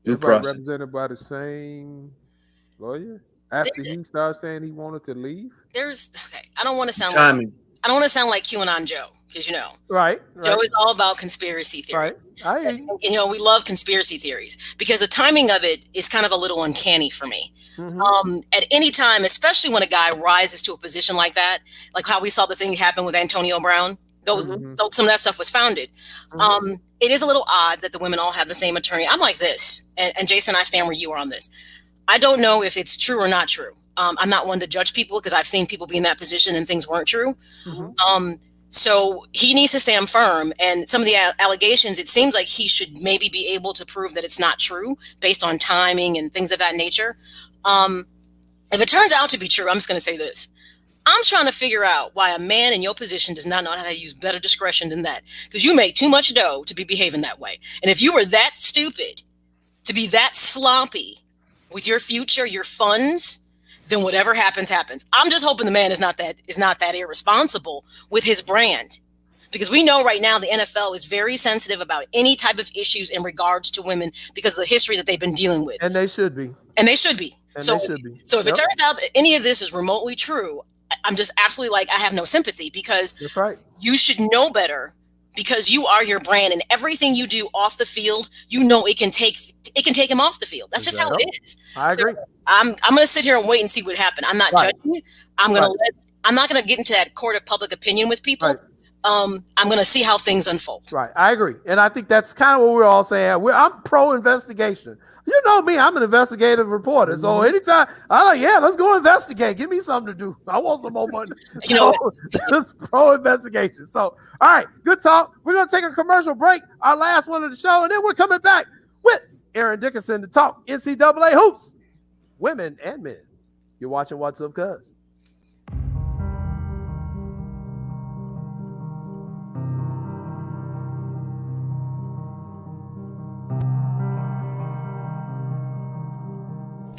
everybody represented by the same lawyer after he started saying he wanted to leave. I don't want to sound like QAnon Joe, because right. Joe is all about conspiracy theories. Right. We love conspiracy theories because the timing of it is kind of a little uncanny for me. At any time, especially when a guy rises to a position like that, like how we saw the thing happen with Antonio Brown, though some of that stuff was founded. It is a little odd that the women all have the same attorney. I'm like this, and Jason, I stand where you are on this. I don't know if it's true or not true. I'm not one to judge people because I've seen people be in that position and things weren't true. So he needs to stand firm. And some of the allegations, it seems like he should maybe be able to prove that it's not true based on timing and things of that nature. If it turns out to be true, I'm just going to say this. I'm trying to figure out why a man in your position does not know how to use better discretion than that. Because you make too much dough to be behaving that way. And if you were that stupid to be that sloppy with your future, your funds, then whatever happens, happens. I'm just hoping the man is not that irresponsible with his brand. Because we know right now the NFL is very sensitive about any type of issues in regards to women because of the history that they've been dealing with. And they should be. So if it turns out that any of this is remotely true, I'm just absolutely like, I have no sympathy because that's right. You should know better because you are your brand and everything you do off the field, you know, it can take him off the field. That's just how it is. I agree. I'm going to sit here and wait and see what happens. I'm not judging. I'm not going to get into that court of public opinion with people. I'm going to see how things unfold. Right. I agree. And I think that's kind of what we're all saying. I'm pro investigation. You know me, I'm an investigative reporter. So anytime I'm like, yeah, let's go investigate. Give me something to do. I want some more money. You know, it's pro investigation. So, all right, good talk. We're going to take a commercial break, our last one of the show, and then we're coming back with Erin Dickerson to talk NCAA hoops, women and men. You're watching What's Up, Cuz.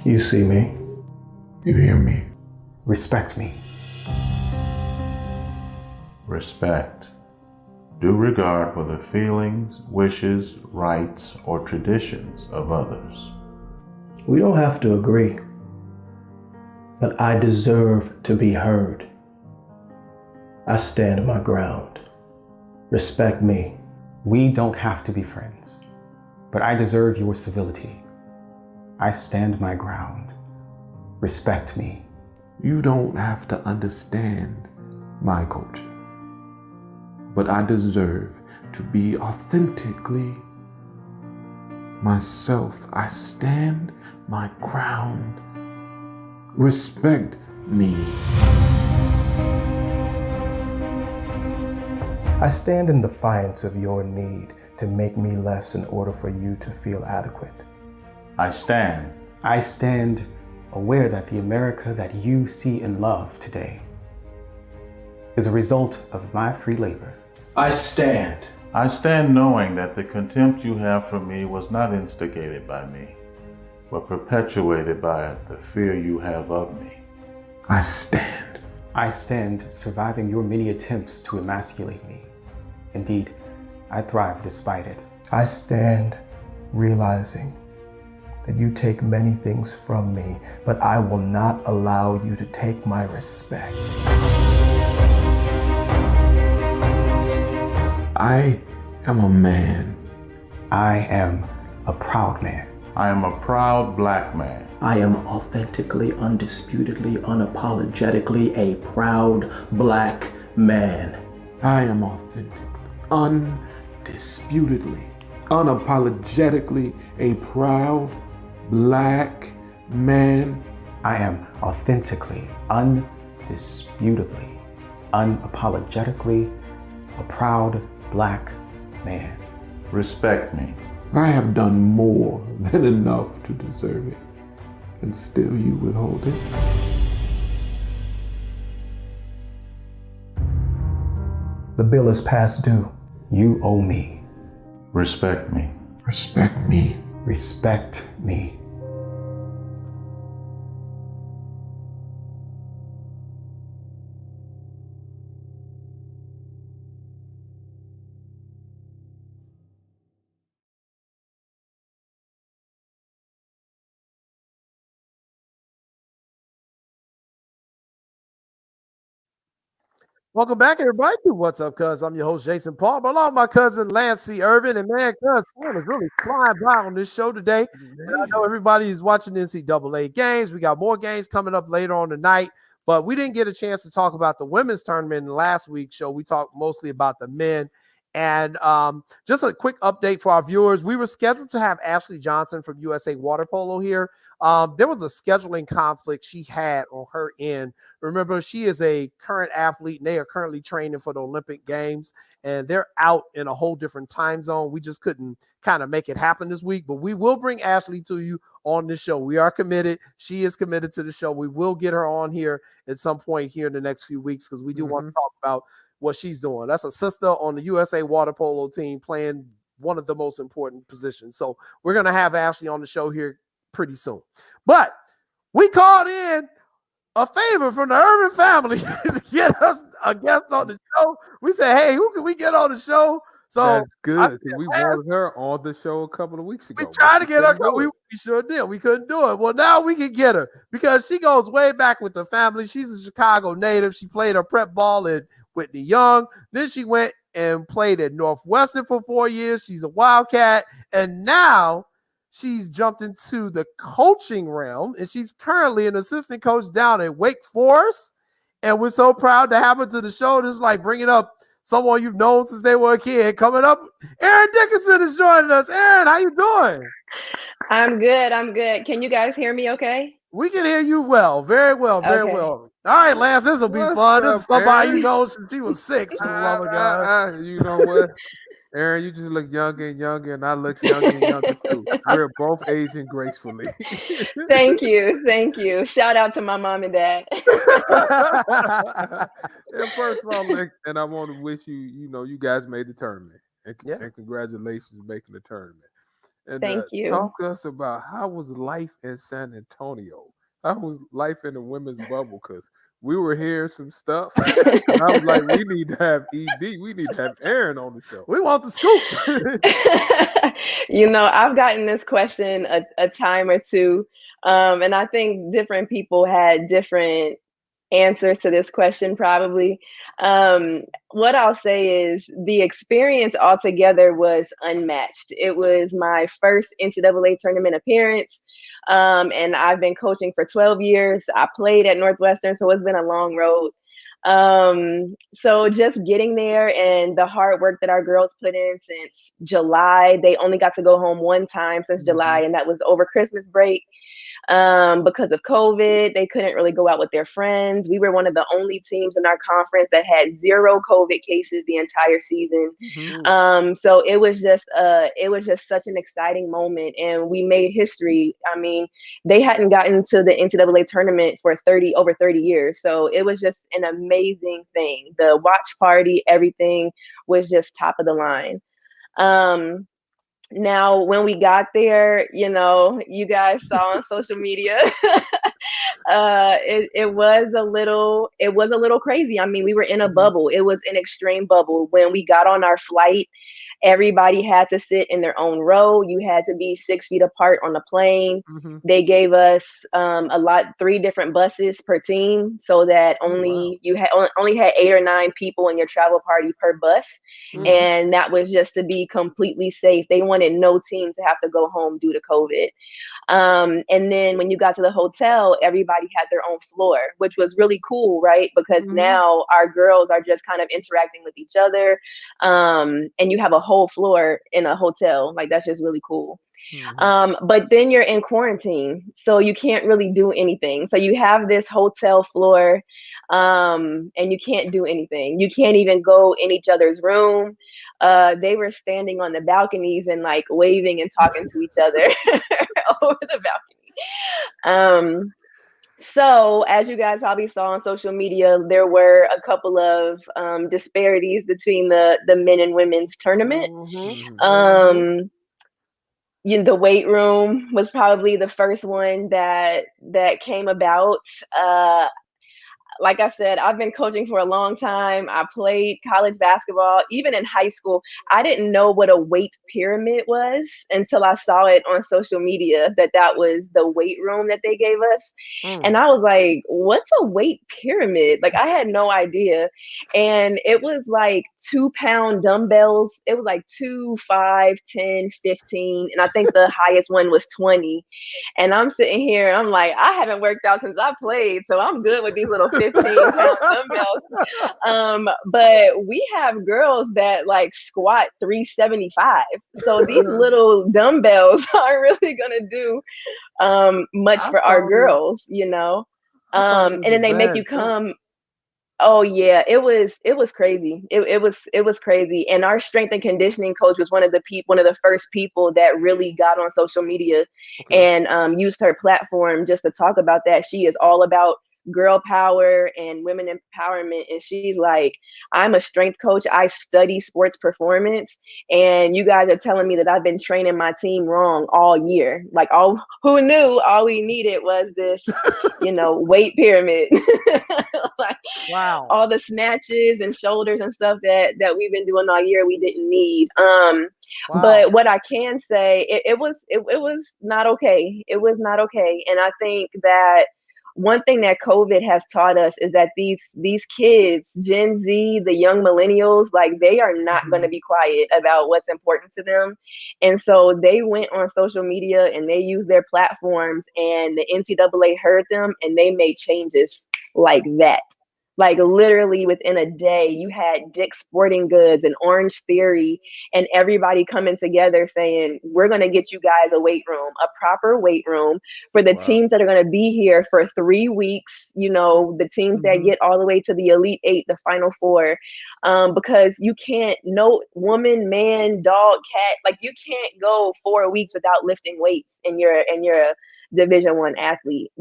You see me. You hear me. Respect me. Respect. Due regard for the feelings, wishes, rights, or traditions of others. We don't have to agree, but I deserve to be heard. I stand my ground. Respect me. We don't have to be friends, but I deserve your civility. I stand my ground. Respect me. You don't have to understand my culture, but I deserve to be authentically myself. I stand my ground. Respect me. I stand in defiance of your need to make me less in order for you to feel adequate. I stand aware that the America that you see and love today is a result of my free labor. I stand knowing that the contempt you have for me was not instigated by me, but perpetuated by the fear you have of me. I stand surviving your many attempts to emasculate me. Indeed, I thrive despite it. I stand realizing that you take many things from me, but I will not allow you to take my respect. I am a man. I am a proud man. I am a proud black man. I am authentically, undisputedly, unapologetically a proud black man. I am authentically, undisputedly, unapologetically a proud black man. I am authentically, undisputably, unapologetically a proud black man. Respect me. I have done more than enough to deserve it, and still you withhold it. The bill is past due. You owe me. Respect me. Respect me. Respect me. Welcome back, everybody, to What's Up, Cuz. I'm your host, Jason Paul, but along with my cousin, Lance C. Irvin. And man, cuz, time is really flying by on this show today. And I know everybody is watching NCAA games. We got more games coming up later on tonight. But we didn't get a chance to talk about the women's tournament in last week's show. We talked mostly about the men. And just a quick update for our viewers. We were scheduled to have Ashley Johnson from USA Water Polo here. There was a scheduling conflict she had on her end. Remember, she is a current athlete, and they are currently training for the Olympic Games, and they're out in a whole different time zone. We just couldn't kind of make it happen this week, but we will bring Ashley to you on this show. We are committed. She is committed to the show. We will get her on here at some point here in the next few weeks because we do want to talk about what she's doing. That's a sister on the USA Water Polo team playing one of the most important positions. So we're going to have Ashley on the show here pretty soon. But we called in a favor from the Irvin family to get us a guest on the show. We said, hey, who can we get on the show? So that's good. We wanted her on the show a couple of weeks ago. We tried to get her. We sure did. We couldn't do it. Well, now we can get her because she goes way back with the family. She's a Chicago native. She played her prep ball in Whitney Young. Then she went and played at Northwestern for 4 years. She's a Wildcat. And now she's jumped into the coaching realm, and she's currently an assistant coach down at Wake Forest. And we're so proud to have her to the show. Just like bringing up someone you've known since they were a kid. Coming up, Erin Dickerson is joining us. Erin, how you doing? I'm good. I'm good. Can you guys hear me okay? We can hear you well. Very well. Very well. All right, Lance, this will be fun. This is somebody you know since she was 6. For the love of God. You know what? Erin, you just look younger and younger, and I look younger and younger too. We're both aging gracefully. Thank you. Thank you. Shout out to my mom and dad. And first of all, and I want to wish you, you guys made the tournament. And congratulations on making the tournament. And thank you. Talk to us about how was life in San Antonio? How was life in the women's bubble? Because we were hearing some stuff. And I was like, we need to have ED. We need to have Erin on the show. We want the scoop. I've gotten this question a time or two. And I think different people had different answers to this question probably. What I'll say is the experience altogether was unmatched. It was my first NCAA tournament appearance. And I've been coaching for 12 years. I played at Northwestern, so it's been a long road. So just getting there and the hard work that our girls put in since July, they only got to go home one time since July, and that was over Christmas break. Because of COVID, they couldn't really go out with their friends. We were one of the only teams in our conference that had 0 COVID cases the entire season. So it was just such an exciting moment, and we made history. I mean, they hadn't gotten to the NCAA tournament for over 30 years. So it was just an amazing thing. The watch party, everything was just top of the line. Now, when we got there, you guys saw on social media, it was a little crazy. I mean, we were in a bubble. It was an extreme bubble. When we got on our flight, everybody had to sit in their own row. You had to be 6 feet apart on the plane. They gave us 3 different buses per team, so that only had 8 or 9 people in your travel party per bus. And that was just to be completely safe. They wanted no team to have to go home due to COVID. And then when you got to the hotel, everybody had their own floor, which was really cool, right? Because now our girls are just kind of interacting with each other. And you have a whole floor in a hotel. Like, that's just really cool. But then you're in quarantine, so you can't really do anything. So you have this hotel floor, and you can't do anything. You can't even go in each other's room. They were standing on the balconies and like waving and talking to each other over the balcony. So as you guys probably saw on social media, there were a couple of disparities between the men and women's tournament. The weight room was probably the first one that came about. like I said, I've been coaching for a long time. I played college basketball. Even in high school, I didn't know what a weight pyramid was until I saw it on social media, that was the weight room that they gave us. And I was like, what's a weight pyramid? Like, I had no idea. And it was like 2-pound dumbbells. It was like 2, 5, 10, 15. And I think the highest one was 20. And I'm sitting here and I'm like, I haven't worked out since I played, so I'm good with these little 15-pound dumbbells. But we have girls that like squat 375. So these little dumbbells aren't really gonna do much for our girls, you know. And then they make you come. Oh yeah, it was crazy. It was crazy. And our strength and conditioning coach was one of the first people that really got on social media and used her platform just to talk about that. She is all about girl power and women empowerment. And she's like, I'm a strength coach. I study sports performance. And you guys are telling me that I've been training my team wrong all year. Like, who knew all we needed was this, weight pyramid. Like, wow. All the snatches and shoulders and stuff that we've been doing all year, we didn't need. Wow. But what I can say, it was not okay. It was not okay. And I think that one thing that COVID has taught us is that these kids, Gen Z, the young millennials, like, they are not going to be quiet about what's important to them. And so they went on social media and they used their platforms, and the NCAA heard them and they made changes like that. Like, literally within a day, you had Dick's Sporting Goods and Orange Theory and everybody coming together saying, we're going to get you guys a weight room, a proper weight room for the teams that are going to be here for 3 weeks, the teams that get all the way to the Elite Eight, the Final Four, because you can't, no woman, man, dog, cat, like, you can't go 4 weeks without lifting weights and you're a Division I athlete,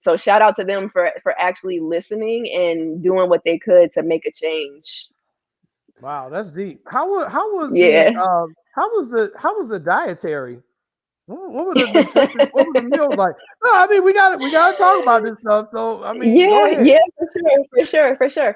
so shout out to them for actually listening and doing what they could to make a change. Wow, that's deep. How was the dietary? What were the nutrition? What were the meals like? No, I mean, we got to talk about this stuff. So I mean, for sure.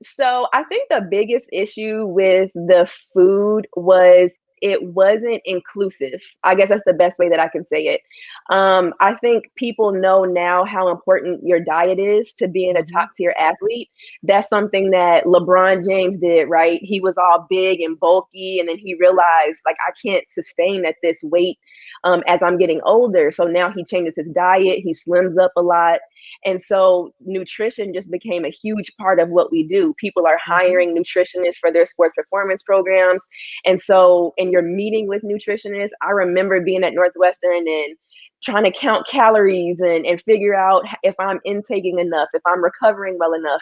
So I think the biggest issue with the food was it wasn't inclusive. I guess that's the best way that I can say it. I think people know now how important your diet is to being a top tier athlete. That's something that LeBron James did, right? He was all big and bulky, and then he realized, like, I can't sustain at this weight as I'm getting older. So now he changes his diet. He slims up a lot. And so nutrition just became a huge part of what we do. People are hiring nutritionists for their sports performance programs. And so, and you're meeting with nutritionists. I remember being at Northwestern and trying to count calories and figure out if I'm intaking enough, if I'm recovering well enough.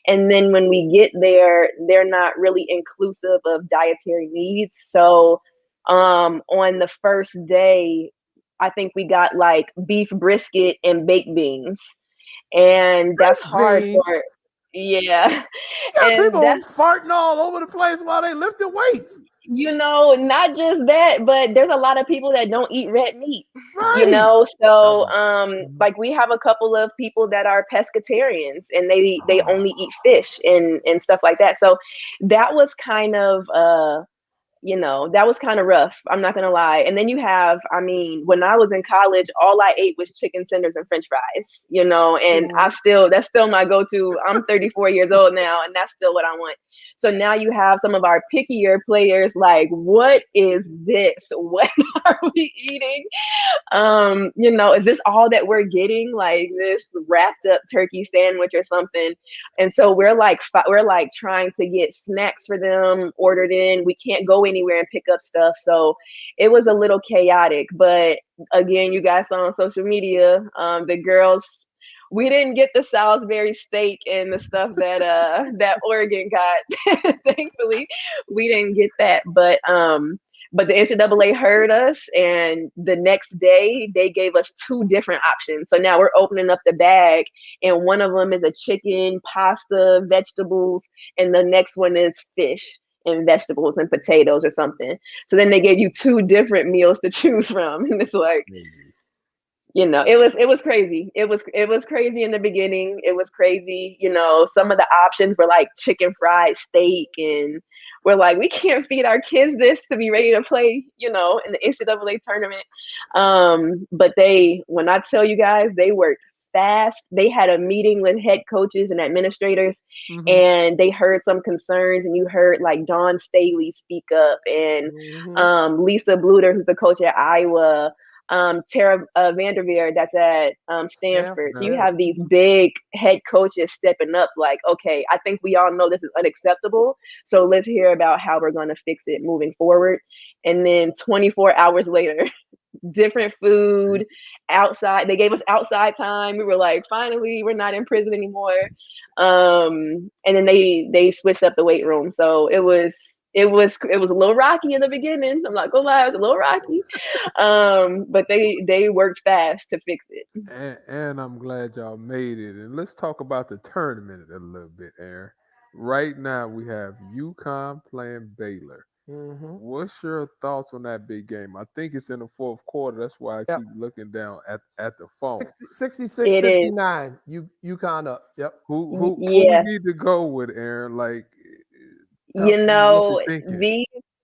And then when we get there, they're not really inclusive of dietary needs. So on the first day, I think we got like beef brisket and baked beans. And that's hard for, yeah. And people farting all over the place while they lifting weights. Not just that, but there's a lot of people that don't eat red meat, so like, we have a couple of people that are pescatarians and they only eat fish and stuff like that. So that was kind of that was kind of rough. I'm not going to lie. And then you have, when I was in college, all I ate was chicken tenders and French fries, and that's still my go-to. I'm 34 years old now, and that's still what I want. So now you have some of our pickier players like, what is this? What are we eating? Is this all that we're getting? Like this wrapped up turkey sandwich or something? And so we're like trying to get snacks for them ordered in. We can't go anywhere and pick up stuff. So it was a little chaotic. But again, you guys saw on social media, the girls, we didn't get the Salisbury steak and the stuff that Oregon got. Thankfully, we didn't get that. But the NCAA heard us, and the next day they gave us 2 different options. So now we're opening up the bag, and one of them is a chicken, pasta, vegetables, and the next one is fish and vegetables and potatoes or something. So then they gave you 2 different meals to choose from, and it's like, it was crazy. It was crazy in the beginning. It was crazy. Some of the options were like chicken fried steak, and we're like, we can't feed our kids this to be ready to play, in the NCAA tournament. But when I tell you guys, they worked fast. They had a meeting with head coaches and administrators, and they heard some concerns, and you heard like Dawn Staley speak up, and Lisa Bluter, who's the coach at Iowa, Tara Vanderveer, that's at Stanford. So you have these big head coaches stepping up like, okay, I think we all know this is unacceptable, so let's hear about how we're going to fix it moving forward. And then 24 hours later, different food, outside. They gave us outside time. We were like, finally, we're not in prison anymore. And then they switched up the weight room. So it was a little rocky in the beginning. I'm not gonna lie, it was a little rocky. But they worked fast to fix it. And I'm glad y'all made it. And let's talk about the tournament a little bit, Erin. Right now we have UConn playing Baylor. What's your thoughts on that big game? I think it's in the fourth quarter. That's why I keep looking down at the phone. 66-59. UConn up. Yep. Who we need to go with, Erin? Like,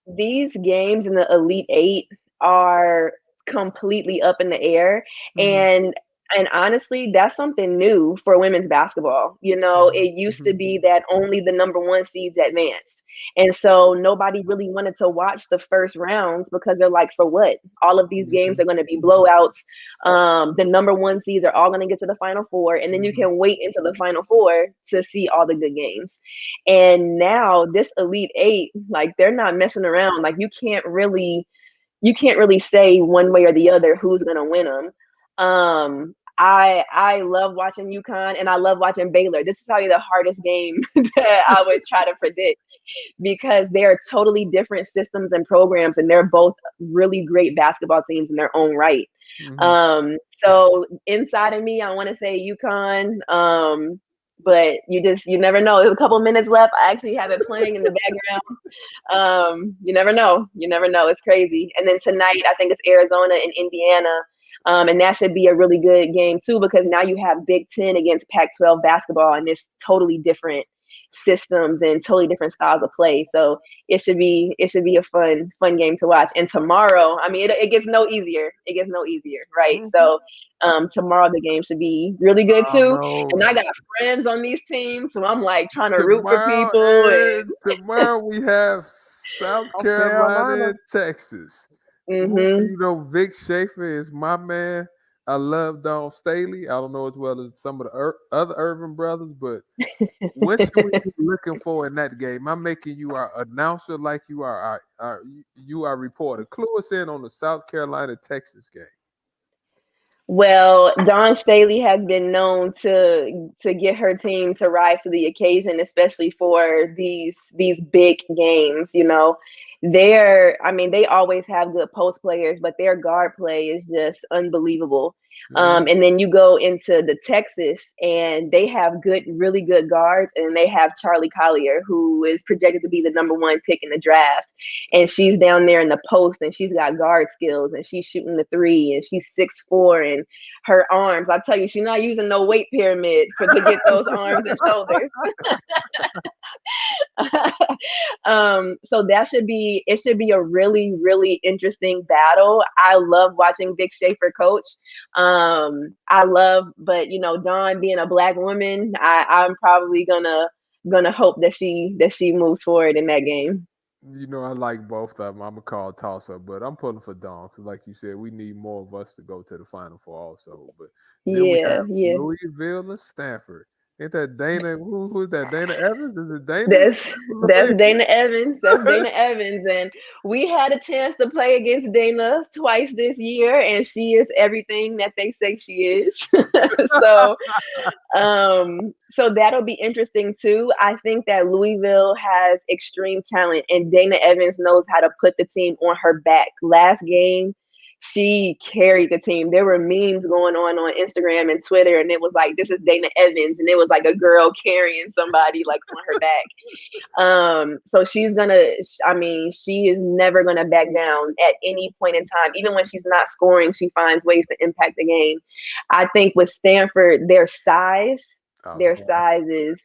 these games in the Elite Eight are completely up in the air. And honestly, that's something new for women's basketball. It used to be that only the number one seeds advanced. And so nobody really wanted to watch the first rounds because they're like, for what? All of these games are going to be blowouts. The number one seeds are all going to get to the Final Four. And then you can wait into the Final Four to see all the good games. And now this Elite Eight, like, they're not messing around. Like, you can't really say one way or the other who's going to win them. I love watching UConn, and I love watching Baylor. This is probably the hardest game that I would try to predict, because they are totally different systems and programs, and they're both really great basketball teams in their own right. So inside of me, I want to say UConn, but you never know. There's a couple minutes left. I actually have it playing in the background. You never know. It's crazy. And then tonight, I think it's Arizona and Indiana. And that should be a really good game too, because now you have Big Ten against Pac-12 basketball, and it's totally different systems and totally different styles of play. So it should be a fun game to watch. And tomorrow, I mean, it gets no easier. Right? So tomorrow the game should be really good too. And I got friends on these teams, so I'm like trying to root for people. Tomorrow we have South Carolina and Texas. Vic Schaefer is my man. I love Dawn Staley. I don't know as well as some of the other Irvin brothers, but what should we be looking for in that game? I'm making you our announcer like you are our reporter. Clue us in on the South Carolina-Texas game. Well, Dawn Staley has been known to get her team to rise to the occasion, especially for these big games. They always have good post players, but their guard play is just unbelievable. And then you go into the Texas, and they have really good guards, and they have Charlie Collier, who is projected to be the number one pick in the draft. And she's down there in the post, and she's got guard skills, and she's shooting the three, and she's 6'4", and her arms, I tell you, she's not using no weight pyramid to get those arms and shoulders. So it should be a really, really interesting battle. I love watching Vic Schaefer coach. But Dawn being a Black woman, I'm probably gonna hope that she moves forward in that game. I like both of them. I'm gonna call a toss-up, but I'm pulling for Dawn because, like you said, we need more of us to go to the Final Four also. But we have Louisville and Stanford. Ain't that Dana? Who is that? Dana Evans? Is it Dana? That's Dana Evans. That's Dana Evans. And we had a chance to play against Dana twice this year, and she is everything that they say she is. So that'll be interesting too. I think that Louisville has extreme talent, and Dana Evans knows how to put the team on her back. Last game, she carried the team. There were memes going on Instagram and Twitter, and it was like, this is Dana Evans, and it was like a girl carrying somebody like on her back. So she's gonna, I mean, she is never gonna back down at any point in time. Even when she's not scoring, she finds ways to impact the game. I think with Stanford, their size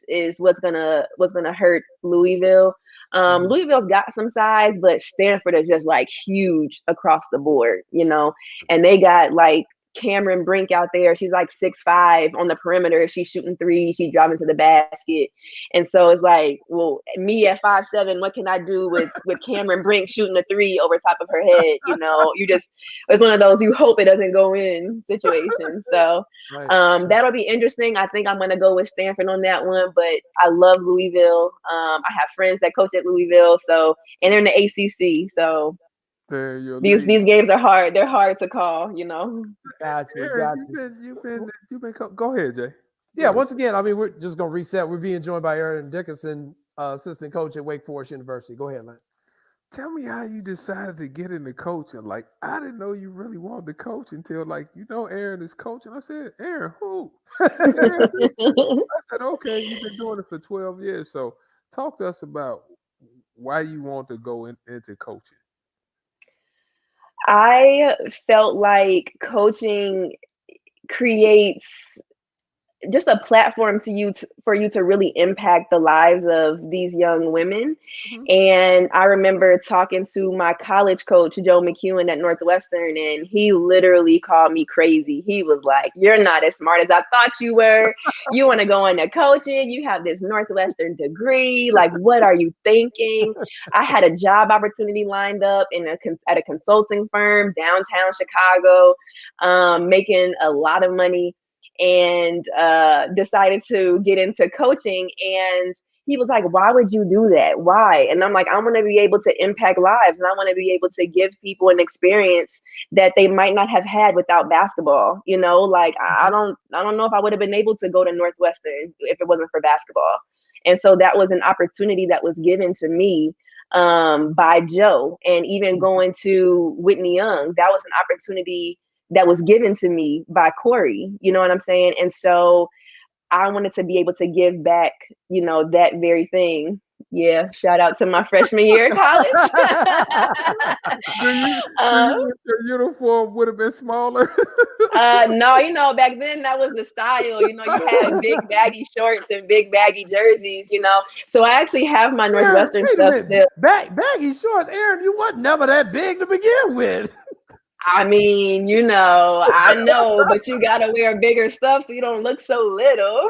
is what's gonna hurt Louisville. Louisville's got some size, but Stanford is just like huge across the board, you know, and they got like Cameron Brink out there. She's like 6'5" on the perimeter. She's shooting threes. She's driving to the basket. And so it's like, well, me at 5'7", what can I do with Cameron Brink shooting a three over top of her head? You know, it's one of those you hope it doesn't go in situations. So that'll be interesting. I think I'm going to go with Stanford on that one, but I love Louisville. I have friends that coach at Louisville, and they're in the ACC. So these games are hard. They're hard to call, you know. Gotcha. You've been. Go ahead, Jay. Yeah. Once again, I mean, we're just gonna reset. We're being joined by Erin Dickerson, assistant coach at Wake Forest University. Go ahead, Lance. Tell me how you decided to get into coaching. Like, I didn't know you really wanted to coach until, like, you know, Erin is coaching. I said, Erin, who? I said, okay, you've been doing it for 12 years. So, talk to us about why you want to go into coaching. I felt like coaching creates just a platform for you to really impact the lives of these young women. Mm-hmm. And I remember talking to my college coach, Joe McEwen at Northwestern, and he literally called me crazy. He was like, "You're not as smart as I thought you were. You want to go into coaching. You have this Northwestern degree. Like, what are you thinking?" I had a job opportunity lined up at a consulting firm downtown Chicago, making a lot of money, and decided to get into coaching. And he was like, "Why would you do that? Why?" And I'm like, "I want to be able to impact lives, and I want to be able to give people an experience that they might not have had without basketball. You know, like I don't know if I would have been able to go to Northwestern if it wasn't for basketball." And so that was an opportunity that was given to me by Joe. And even going to Whitney Young, that was an opportunity that was given to me by Corey, you know what I'm saying? And so I wanted to be able to give back, you know, that very thing. Yeah, shout out to my freshman year of college. Your uniform would have been smaller? No, you know, back then that was the style. You know, you had big baggy shorts and big baggy jerseys, you know. So I actually have my Northwestern stuff still. Baggy shorts, Erin, you wasn't never that big to begin with. I mean, you know, I know, but you gotta wear bigger stuff so you don't look so little.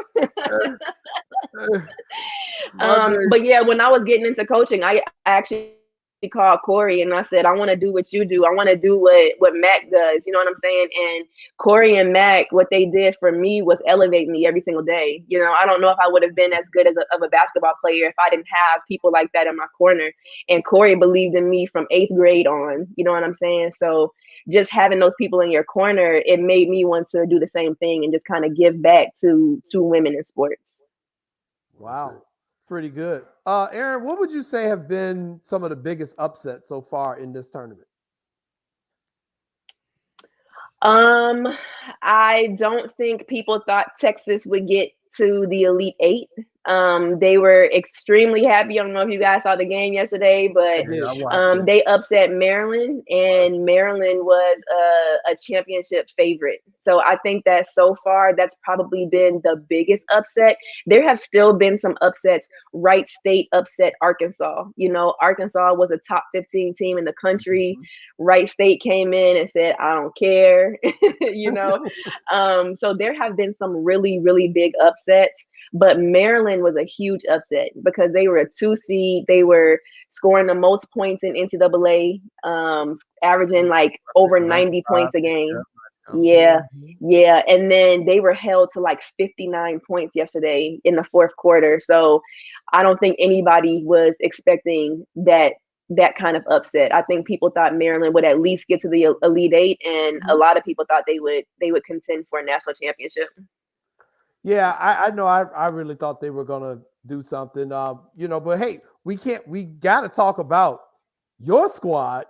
But yeah, when I was getting into coaching, I actually called Corey and I said, "I want to do what you do. I want to do what Mac does." You know what I'm saying? And Corey and Mac, what they did for me was elevate me every single day. You know, I don't know if I would have been as good of a basketball player if I didn't have people like that in my corner. And Corey believed in me from 8th grade on. You know what I'm saying? So just having those people in your corner, it made me want to do the same thing and just kind of give back to women in sports. Wow. Pretty good. Erin, what would you say have been some of the biggest upsets so far in this tournament? I don't think people thought Texas would get to the Elite Eight. They were extremely happy. I don't know if you guys saw the game yesterday, but they upset Maryland, and Maryland was a championship favorite. So I think that so far that's probably been the biggest upset. There have still been some upsets. Wright State upset Arkansas. You know, Arkansas was a top 15 team in the country. Wright State came in and said, "I don't care," you know. So there have been some really, really big upsets. But Maryland was a huge upset because they were a 2 seed. They were scoring the most points in NCAA, averaging like over 90 points a game. Yeah. And then they were held to like 59 points yesterday in the fourth quarter. So I don't think anybody was expecting that kind of upset. I think people thought Maryland would at least get to the Elite Eight, and a lot of people thought they would contend for a national championship. Yeah, I know. I really thought they were gonna do something. You know, but hey, we got to talk about your squad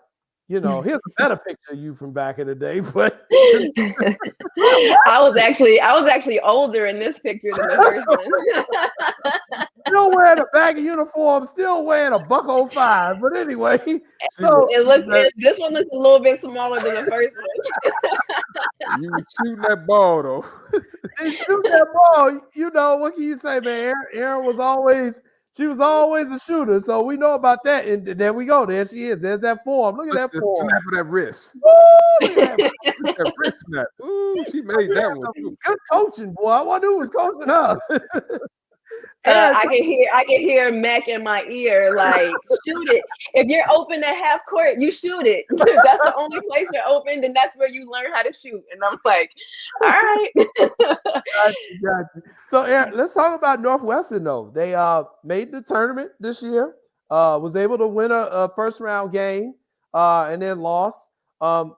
You know, here's a better picture of you from back in the day, but I was actually older in this picture than the first one. Still wearing a baggy uniform, still wearing a buck 05. But anyway, so this one looks a little bit smaller than the first one. You were shooting that ball though. They shoot that ball. You know, what can you say, man? Erin was always a shooter, so we know about that. And there we go. There she is. There's that form. Look at that form. Snap of that wrist. Woo, look at that wrist snap. Ooh, she made that one too. Good coaching, boy. I wonder who was coaching her. I can hear Mac in my ear, like, shoot it. If you're open at half court, you shoot it. That's the only place you're open, then that's where you learn how to shoot. And I'm like, all right. Gotcha. So, Erin, let's talk about Northwestern, though. They made the tournament this year, was able to win a first round game, and then lost. Northwestern,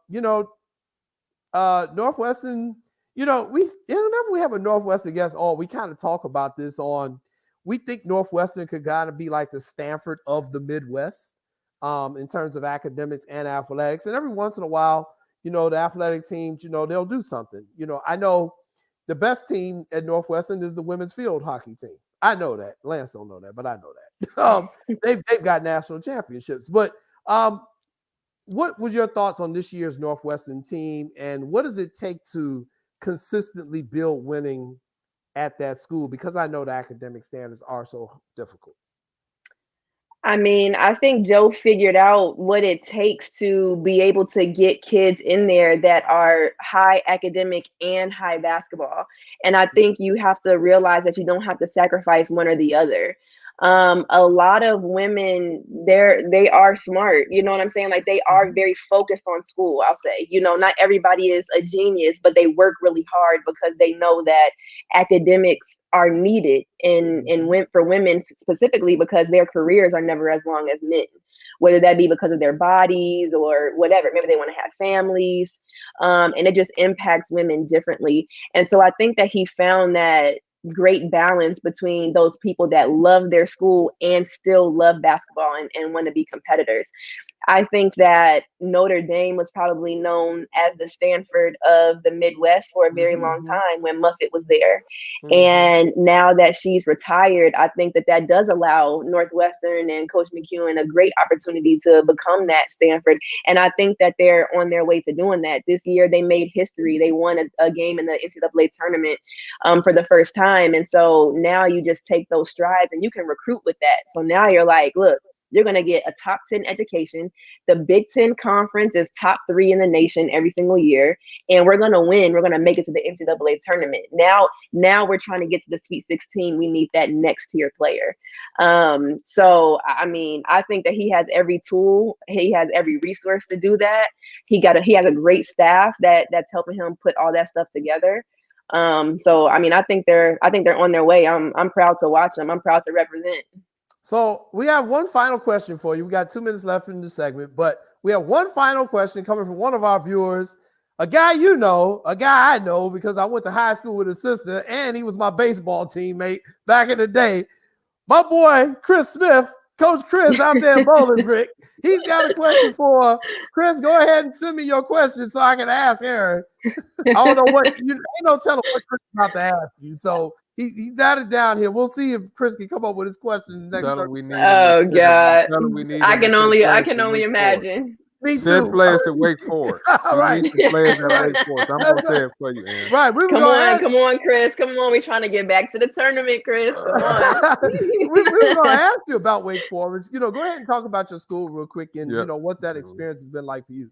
whenever we have a Northwestern guest on, we kind of talk about this on. We think Northwestern could kind of be like the Stanford of the Midwest in terms of academics and athletics. And every once in a while, the athletic teams, they'll do something. I know the best team at Northwestern is the women's field hockey team. I know that. Lance don't know that, but I know that. They've got national championships. But what was your thoughts on this year's Northwestern team, and what does it take to consistently build winning at that school? Because I know the academic standards are so difficult. I mean, I think Joe figured out what it takes to be able to get kids in there that are high academic and high basketball. And I think you have to realize that you don't have to sacrifice one or the other. A lot of women, they are smart, you know what I'm saying? Like, they are very focused on school, I'll say. Not everybody is a genius, but they work really hard because they know that academics are needed for women specifically, because their careers are never as long as men, whether that be because of their bodies or whatever. Maybe they want to have families, and it just impacts women differently. And so I think that he found that great balance between those people that love their school and still love basketball and want to be competitors. I think that Notre Dame was probably known as the Stanford of the Midwest for a very long time when Muffet was there. And now that she's retired, I think that does allow Northwestern and Coach McEwen a great opportunity to become that Stanford. And I think that they're on their way to doing that. This year, they made history. They won a game in the NCAA tournament for the first time. And so now you just take those strides and you can recruit with that. So now you're like, look, you're going to get a top 10 education. The Big Ten Conference is top 3 in the nation every single year. And we're going to win. We're going to make it to the NCAA tournament. Now we're trying to get to the Sweet 16. We need that next tier player. So, I mean, I think that he has every tool. He has every resource to do that. He has a great staff that's helping him put all that stuff together. So, I mean, I think they're on their way. I'm proud to watch them. I'm proud to represent. So we have one final question for you. We got 2 minutes left in the segment, but we have one final question coming from one of our viewers, a guy I know because I went to high school with his sister and he was my baseball teammate back in the day. My boy, Chris Smith, Coach Chris out there in Bowling Brick. He's got a question for Chris. Go ahead and send me your question so I can ask Erin. I don't know what, ain't no telling what Chris is about to ask you. So he got it down here. We'll see if Chris can come up with his question next. Oh God! I can only imagine. Me too. Send players to Wake Forest. All right. Players at Wake Forest. I'm gonna say it for you, Erin. Right. Come on, Chris. Come on. We're trying to get back to the tournament, Chris. Come on. we were gonna ask you about Wake Forest. Go ahead and talk about your school real quick and what that experience has been like for you.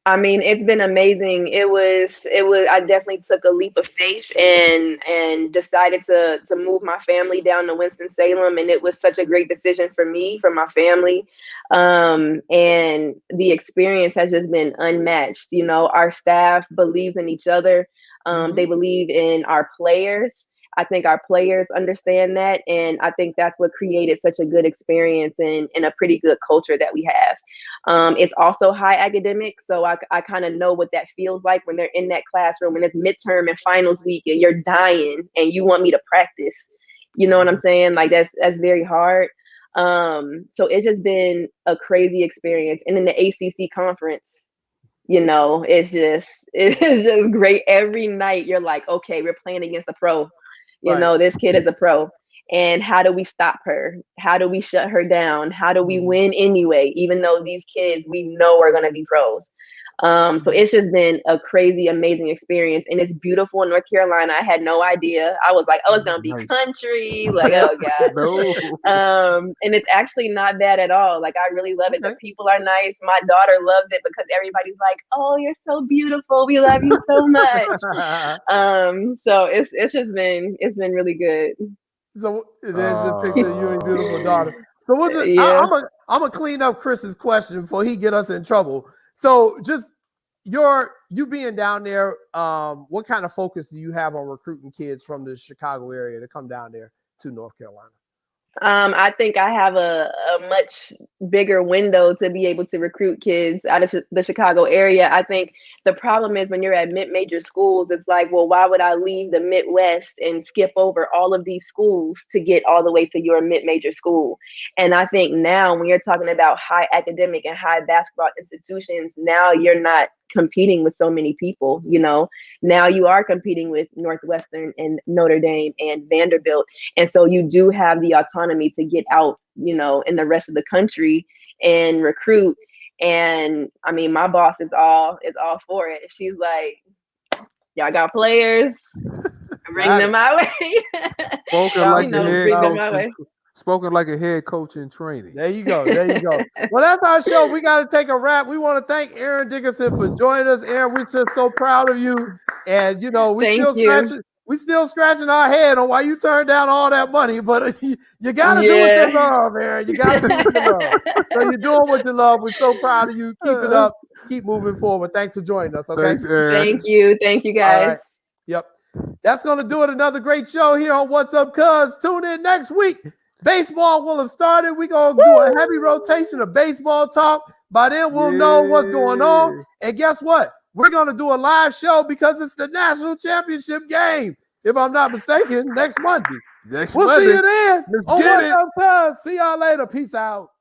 I mean, it's been amazing. It was, I definitely took a leap of faith and decided to move my family down to Winston-Salem. And it was such a great decision for me, for my family. And the experience has just been unmatched. Our staff believes in each other. They believe in our players. I think our players understand that. And I think that's what created such a good experience and a pretty good culture that we have. It's also high academic. So I kind of know what that feels like when they're in that classroom and it's midterm and finals week and you're dying and you want me to practice. You know what I'm saying? Like that's very hard. So it's just been a crazy experience. And in the ACC conference, it's just great. Every night you're like, okay, we're playing against a pro. This kid is a pro. And how do we stop her? How do we shut her down? How do we win anyway, even though these kids we know are going to be pros? So it's just been a crazy, amazing experience. And it's beautiful in North Carolina. I had no idea. I was like, oh, it's going to be country. Like, oh, God. And it's actually not bad at all. Like, I really love it. The people are nice. My daughter loves it because everybody's like, oh, you're so beautiful. We love you so much. So it's been really good. So there's a picture of you and your beautiful daughter. So we'll just, I'm gonna clean up Chris's question before he get us in trouble. So just you being down there, what kind of focus do you have on recruiting kids from the Chicago area to come down there to North Carolina? I think I have a much bigger window to be able to recruit kids out of the Chicago area. I think the problem is when you're at mid-major schools, it's like, well, why would I leave the Midwest and skip over all of these schools to get all the way to your mid-major school? And I think now when you're talking about high academic and high basketball institutions, now you're not competing with so many people, now you are competing with Northwestern and Notre Dame and Vanderbilt. And so you do have the autonomy to get out, in the rest of the country and recruit. And I mean, my boss is all for it. She's like, y'all got players, bring them my way. Spoken like a head coach in training. There you go. Well, that's our show. We got to take a wrap. We want to thank Erin Dickerson for joining us. Erin, we're just so proud of you. And, we still scratching our head on why you turned down all that money. But you got to do what you love, Erin. You got to do what you love. So you're doing what you love. We're so proud of you. Keep it up. Keep moving forward. Thanks for joining us. Okay. Thanks, Erin. Thank you, guys. Right. Yep. That's going to do it. Another great show here on What's Up, Cuz. Tune in next week. Baseball will have started. We're going to do a heavy rotation of baseball talk. By then, we'll know what's going on. And guess what? We're going to do a live show because it's the national championship game, if I'm not mistaken, next Monday. We'll see you then. What's Up, Cuz? See y'all later. Peace out.